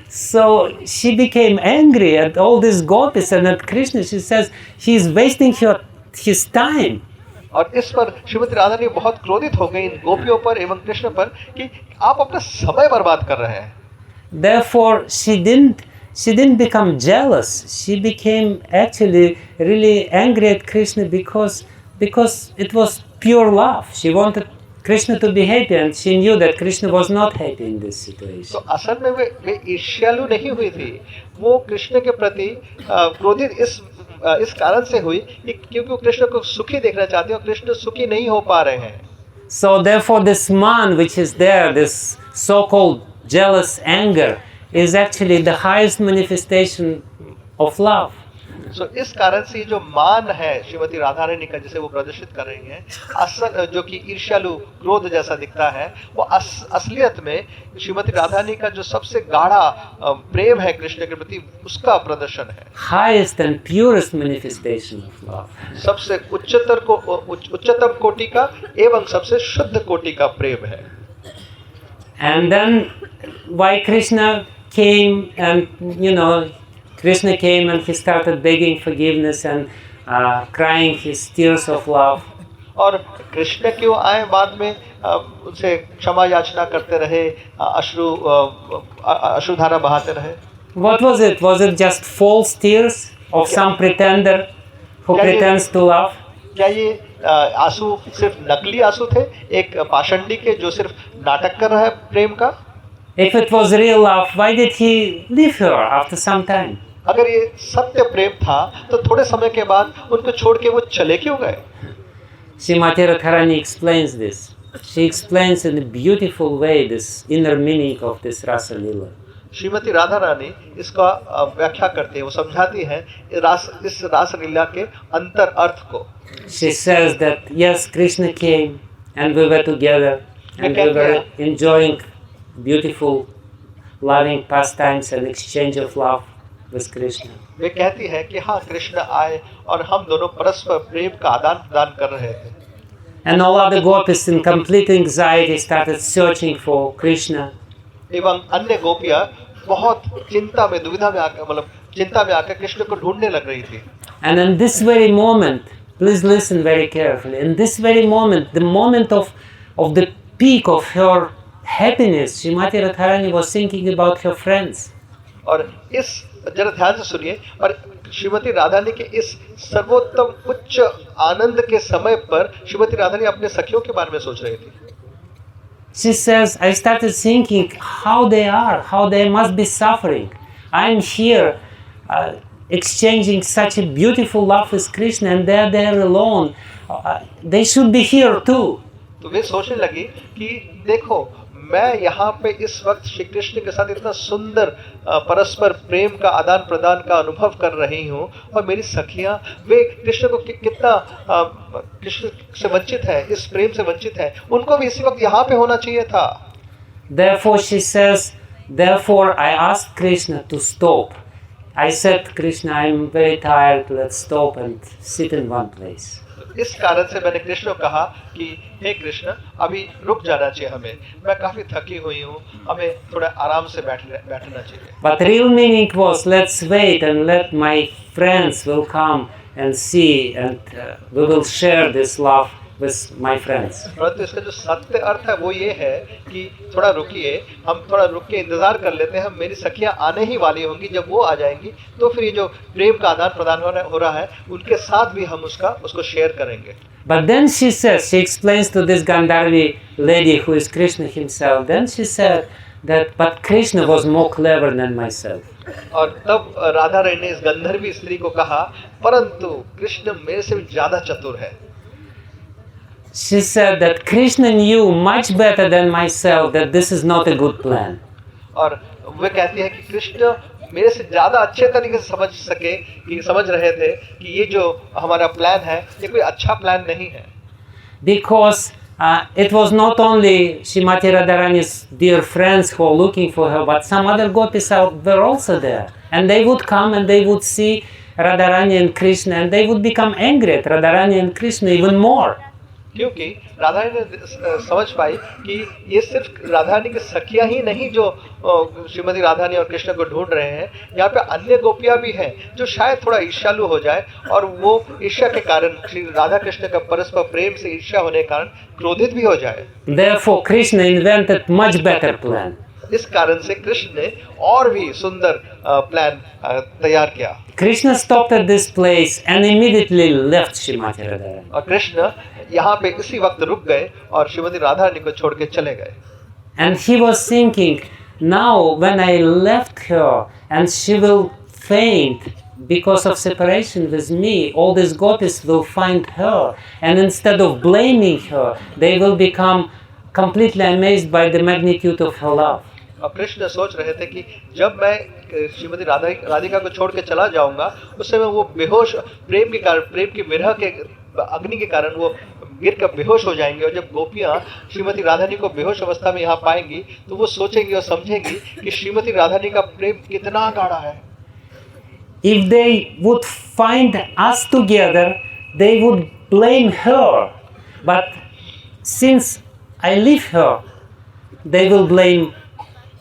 So she became angry at all these gopis and at Krishna. She says he is wasting his time. और इस पर श्रीमती राधा रानी बहुत क्रोधित हो गई इन गोपियों पर एवं कृष्ण पर कि आप अपना समय बर्बाद कर रहे हैं। Therefore she didn't become jealous. She became actually really angry at Krishna because it was pure love. She wanted Krishna to be happy, and she knew that Krishna was not happy in this situation. तो असल में वे ईर्ष्यालु नहीं हुई थी, वो कृष्ण के प्रति क्रोधित इस कारण से हुई कि क्योंकि वो कृष्ण को सुखी देखना चाहते हैं और कृष्ण सुखी नहीं हो पा रहे हैं। So therefore this man which is there, this so-called jealous anger, is actually the highest manifestation of love. So इस कारण से जो मान है श्रीमती राधा रानी का जिसे वो प्रदर्शित कर रही हैं, असल जो कि ईर्ष्यालु क्रोध जैसा दिखता है, वो असलियत में श्रीमती राधा रानी का जो सबसे गाढ़ा प्रेम है कृष्ण के प्रति उसका प्रदर्शन है। Highest and purest manifestation of love. सबसे उच्चतम कोटि का एवं सबसे शुद्ध कोटि का प्रेम है। And then why Krishna came, and Krishna came and he started begging forgiveness and crying his tears of love. और कृष्ण क्यों आए बाद में उनसे क्षमा याचना करते रहे, अश्रुधारा बहाते रहे? What was it? Was it just false tears of some pretender who pretends to love? क्या ये आंसू सिर्फ नकली आंसू थे, एक पाषंडी के जो सिर्फ नाटक कर रहा है प्रेम का? If it was real love, why did he leave her after some time? अगर ये सत्य प्रेम था तो थोड़े समय के बाद उनको छोड़ के वो चले क्यों गए? Srimati Radharani explains this. She explains in a beautiful way this inner meaning of this Rasa Leela. Shrimati Radha Rani इसका व्याख्या करते हैं, वो समझाती हैं इस रास लीला के अंतर अर्थ को। She says that yes, Krishna came and we were together and we were enjoying beautiful, loving pastimes and exchange of love with Krishna. वे कहती है कि हाँ कृष्ण आए और हम दोनों परस्पर प्रेम का आदान प्रदान कर रहे थे। And all other gopis in complete anxiety started searching for Krishna. एवं अन्य गोपियां बहुत चिंता में दुविधा में आकर कृष्ण को ढूंढने लग रही थी। And in this very moment, please listen very carefully. In this very moment, the moment of the peak of her happiness, Srimati Radharani was thinking about her friends. और इस जरा ध्यान से सुनिए, और श्रीमती राधारानी के इस सर्वोत्तम उच्च आनंद के समय पर श्रीमती राधारानी अपने सखियों के बारे में सोच रही थी। She says, I started thinking how they must be suffering. I'm here exchanging such a beautiful love with Krishna and they're there alone. They should be here too. तो वे सोचने लगी कि देखो मैं यहाँ पे इस वक्त श्री कृष्ण के साथ इतना सुंदर परस्पर प्रेम का आदान प्रदान का अनुभव कर रही हूँ और मेरी सखियाँ वे कृष्ण को कितना कृष्ण से वंचित है, इस प्रेम से वंचित है, उनको भी इसी वक्त यहाँ पे होना चाहिए था। Therefore she says, therefore I asked Krishna to stop. I said, Krishna, I'm very tired, let's stop and sit in one place. इस कारण से मैंने कृष्ण को कहा कि हे कृष्ण अभी रुक जाना चाहिए हमें, मैं काफी थकी हुई हूँ, हमें थोड़ा आराम से बैठना चाहिए। But real meaning was let's wait and let my friends will come and see and we will share this love with my friends. परंतु इसका जो सत्य अर्थ है वो ये है कि थोड़ा रुकिए, हम थोड़ा रुक के इंतजार कर लेते हैं, मेरी सखियां आने ही वाली होंगी, जब वो आ जाएंगी तो फिर ये जो प्रेम का आदान प्रदान हो रहा है उनके साथ भी हम उसको शेयर करेंगे. But then she says, she explains to this Gandharvi lady who is Krishna himself, then she said that, but Krishna was more clever than myself. और तब राधा रानी ने इस गंधर्वी स्त्री को कहा, परंतु कृष्ण मेरे से भी ज्यादा चतुर है. She said that Krishna knew much better than myself that this is not a good plan. और वे कहती है कि कृष्ण मेरे से ज्यादा अच्छे तरीके से समझ रहे थे कि ये जो हमारा प्लान है ये कोई अच्छा प्लान नहीं है. Because it was not only Srimati Radharani's dear friends who were looking for her, but some other gopis were also there. And they would come and they would see Radharani and Krishna and they would become angry at Radharani and Krishna even more. क्योंकि राधा रानी ने समझ पाई कि ये सिर्फ राधा रानी की सखियां ही नहीं जो श्रीमती राधा रानी और कृष्ण को ढूंढ रहे हैं, यहाँ पे अन्य गोपियां भी हैं जो शायद थोड़ा ईर्ष्यालु हो जाए और वो ईर्ष्या के कारण श्री राधा कृष्ण का परस्पर प्रेम से ईर्ष्या होने के कारण क्रोधित भी हो जाए. Therefore Krishna invented much better plan. इस कारण से कृष्ण ने और भी सुंदर प्लान तैयार किया. Krishna stopped at this place and immediately left Srimati Radharani. और कृष्ण यहाँ पे इसी वक्त रुक गए और श्रीमती राधा रानी को छोड़ के चले गए. And he was thinking, now when I left her and she will faint because of separation with me, all these gopis will find her, and instead of blaming her, they will become completely amazed by the magnitude of her love. और कृष्ण सोच रहे थे कि जब मैं श्रीमती राधिका को छोड़ के चला जाऊंगा उस समय वो बेहोश प्रेम के कारण, प्रेम की विरह के अग्नि के कारण वो गिर कर बेहोश हो जाएंगे, और जब गोपियां श्रीमती राधानी को बेहोश अवस्था में यहाँ पाएंगी तो वो सोचेंगी और समझेंगी कि श्रीमती राधानी का प्रेम कितना गाढ़ा है. If they would find us together, they would blame her. But since I leave her, they will blame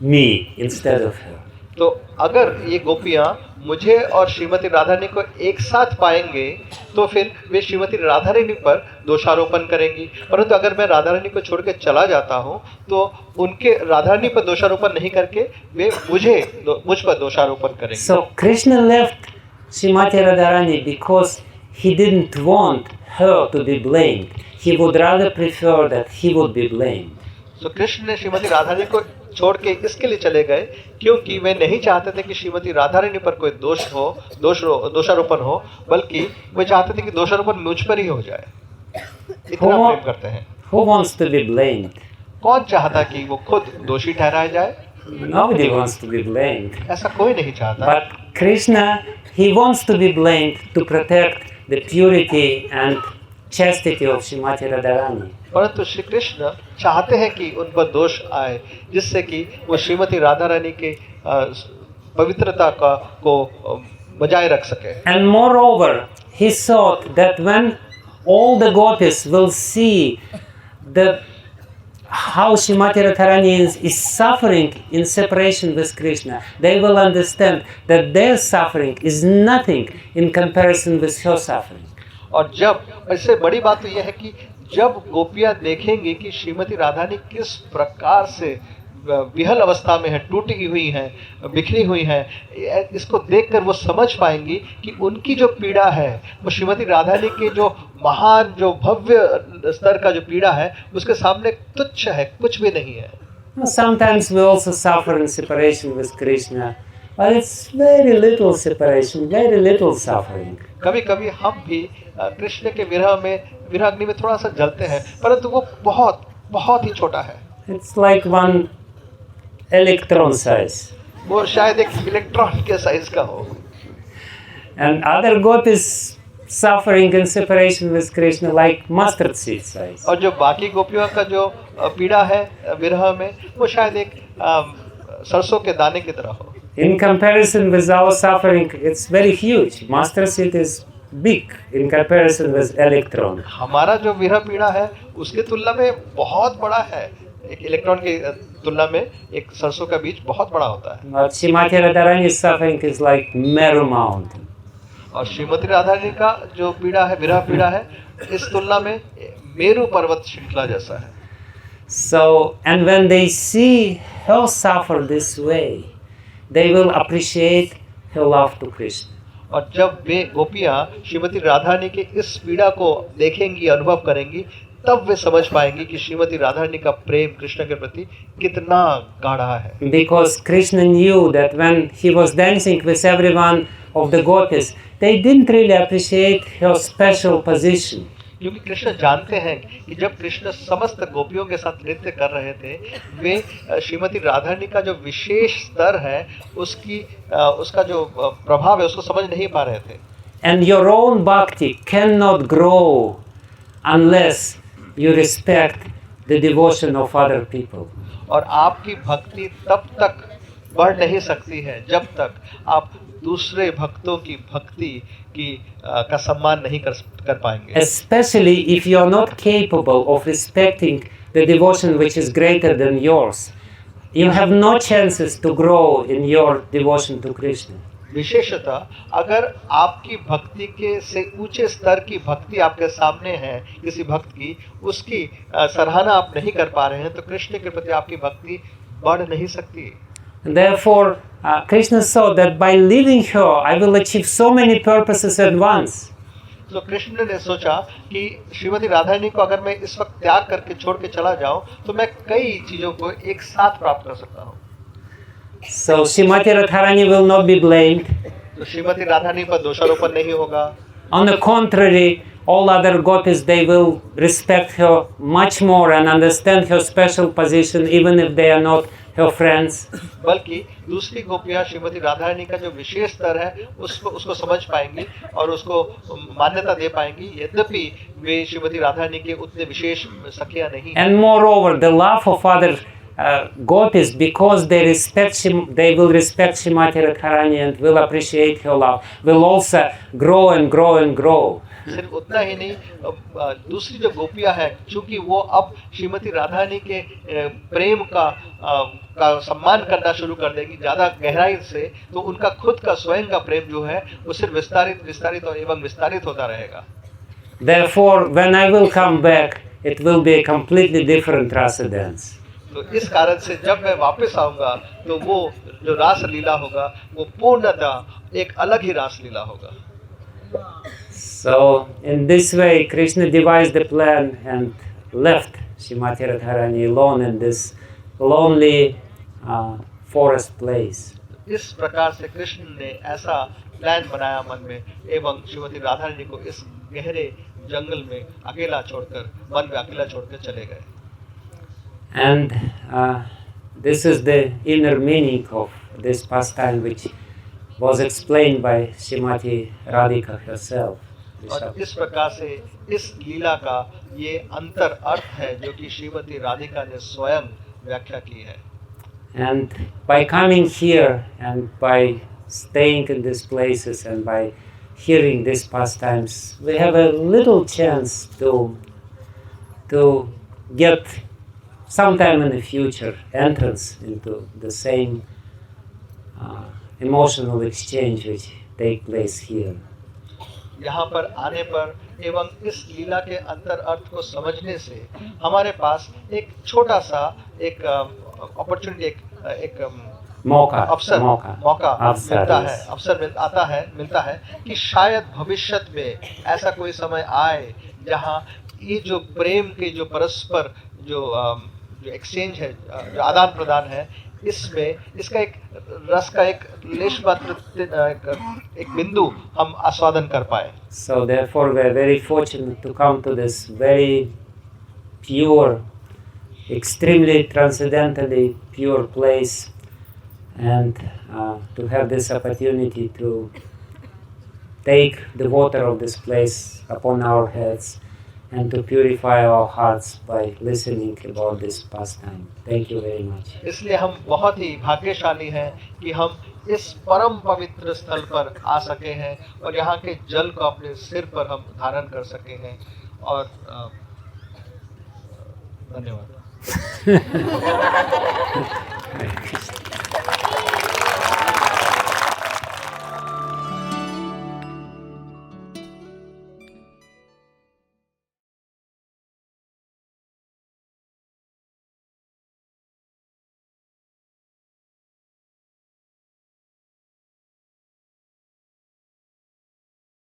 me instead of her. तो अगर ये गोपियां मुझे और श्रीमती राधारानी को एक साथ पाएंगे तो फिर वे श्रीमती राधारानी पर दोषारोपण करेंगी, परंतु अगर मैं राधारानी को छोड़ के चला जाता हूँ तो उनके राधारानी पर दोषारोपण नहीं करके वे मुझ पर दोषारोपण करेंगे. So Krishna left Srimati Radharani because he didn't want her to be blamed. He would rather prefer that he would be blamed. तो कृष्ण ने श्रीमती राधारानी को छोड़ के इसके लिए चले गए क्योंकि वे नहीं चाहते थे कि श्रीमती राधारानी पर कोई दोषारोपण हो, बल्कि वे चाहते थे कि दोषारोपण मुझ पर ही हो जाए. इतना प्रेम करते हैं. Who wants to be blamed? कौन चाहता कि वो खुद दोषी ठहराया जाए? Nobody wants to be blamed. ऐसा कोई नहीं चाहता. But Krishna, he wants to be blamed to protect the purity and chastity of Srimati Radharani. परंतु श्री कृष्ण चाहते हैं कि उन पर दोष आए जिससे कि वो श्रीमती राधा रानी के पवित्रता को बजाय रख सके. And moreover, he thought that when all the gopis will see how Srimati Radharani is suffering in separation with Krishna, they will understand that their suffering is nothing in comparison with her suffering. और जब इससे बड़ी बात तो यह है कि जब गोपियां देखेंगी कि श्रीमती राधारानी किस प्रकार से विहल अवस्था में है, टूटी हुई हैं, बिखरी हुई हैं, इसको देखकर वो समझ पाएंगी कि उनकी जो पीड़ा है वो श्रीमती राधारानी के जो महान, जो भव्य स्तर का जो पीड़ा है उसके सामने तुच्छ है, कुछ भी नहीं है. Sometimes we also suffer in separation with Krishna, but it's very little separation, very little suffering. कभी कभी हम भी कृष्ण के विरह अग्नि में थोड़ा सा जलते हैं, परंतु वो बहुत बहुत ही छोटा है. It's like one electron size. वो शायद एक इलेक्ट्रॉन के साइज का हो. And other gopis suffering in separation with Krishna like mustard seed size. और जो बाकी गोपियों का जो पीड़ा है विरह में वो शायद एक सरसों के दाने की तरह हो. In comparison with our suffering, it's very huge. Mustard seed is big in comparison with electron. हमारा जो विरह पीड़ा है उसके तुलना में बहुत बड़ा है. एक इलेक्ट्रॉन की तुलना में एक सरसों का बीज बहुत बड़ा होता है. But Srimati Radharani's suffering is like Meru Mountain. और श्रीमती राधारानी का जो पीड़ा है, विरह पीड़ा है, इस तुलना में मेरू पर्वत श्रृंखला जैसा है। So, and when they see her suffer this way, they will appreciate her love to Krishna. और जब वे गोपियां श्रीमती राधारानी के इस पीड़ा को देखेंगी, अनुभव करेंगी, तब वे समझ पाएंगी कि श्रीमती राधारानी का प्रेम कृष्ण के प्रति कितना गाढ़ा है। Because Krishna knew that when he was dancing with everyone of the gopis, they didn't really appreciate her special position. क्योंकि कृष्ण जानते हैं कि जब कृष्ण समस्त गोपियों के साथ नृत्य कर रहे थे, वे श्रीमती राधारानी का जो विशेष स्तर है, उसका जो प्रभाव है, उसको समझ नहीं पा रहे थे। And your own bhakti cannot grow unless you respect the devotion of other people. और आपकी भक्ति तब तक बढ़ नहीं सकती है जब तक आप दूसरे भक्तों की भक्ति का सम्मान नहीं कर पाएंगे। Especially if you are not capable of respecting the devotion which is greater than yours, you have no chances to grow in your devotion to Krishna. विशेषतः अगर आपकी भक्ति के से ऊंचे स्तर की भक्ति आपके सामने है, किसी भक्त की, उसकी सराहना आप नहीं कर पा रहे हैं, तो कृष्ण के प्रति आपकी भक्ति बढ़ नहीं सकती। Therefore, Krishna saw that by leaving her, I will achieve so many purposes at once. तो कृष्ण ने सोचा कि श्रीमती राधारानी को अगर मैं इस वक्त त्याग करके छोड़ के चला जाऊं, तो मैं कई चीजों को एक साथ प्राप्त कर सकता हूं। So Srimati Radharani will not be blamed. तो श्रीमती राधारानी पर दोषारोपण नहीं होगा। On the contrary, all other gopis, they will respect her much more and understand her special position, even if they are not her friends. बल्कि दूसरी गोपियां श्रीमती राधारानी का जो विशेष स्तर है, उसको समझ पाएंगी और उसको मान्यता दे पाएंगी, यद्यपि वे श्रीमती राधारानी के उतने विशेष सखियां नहीं। And moreover, the love of other gopis, because they will respect Srimati Radharani and will appreciate her love, will also grow and grow and grow. सिर्फ उतना ही नहीं, दूसरी जो गोपियां हैं, चूंकि वो अब श्रीमती राधारानी के प्रेम का सम्मान करना शुरू कर देगी ज़्यादा गहराई से, तो उनका खुद का स्वयं का प्रेम जो है वो सिर्फ विस्तारित और एवं विस्तारित होता रहेगा। Therefore, when I will come back, it will be a completely different rasa dance. तो इस कारण से जब मैं वापस आऊंगा, तो वो जो रास लीला होगा, वो पूर्णतः एक अलग ही रास लीला होगा। So, in this way, Krishna devised the plan and left Srimati Radharani alone in this lonely forest place. इस प्रकार से कृष्ण ने ऐसा प्लान बनाया मन में, एवं श्रीमती राधारानी को इस गहरे जंगल में अकेला छोड़कर, मन में अकेला छोड़कर चले गए। And this is the inner meaning of this pastime, which was explained by Srimati Radhika herself. और इस प्रकार से इस लीला का ये अंतर अर्थ है जो कि श्रीमती राधिका ने स्वयं व्याख्या की है। And by coming here and by staying in these places and by hearing these pastimes, we have a little chance to get sometime in the future entrance into the same emotional exchange which take place here. यहाँ पर आने पर एवं इस लीला के अंतर अर्थ को समझने से हमारे पास एक छोटा सा एक अपॉर्चुनिटी, एक अवसर मिलता है कि शायद भविष्य में ऐसा कोई समय आए जहाँ ये जो प्रेम के जो परस्पर जो एक्सचेंज है, जो आदान प्रदान है, इसमें इसका एक रस का एक लेश मात्र एक बिंदु हम आस्वादन कर पाए। So therefore we are very fortunate to come to this very pure, extremely transcendentally pure place, and to have this opportunity to take the water of this place upon our heads and to purify our hearts by listening about this pastime. Thank you very much. इसलिए हम बहुत ही भाग्यशाली हैं कि हम इस परम पवित्र स्थल पर आ सके हैं और यहाँ के जल को अपने सिर पर हम धारण कर सके हैं। और धन्यवाद।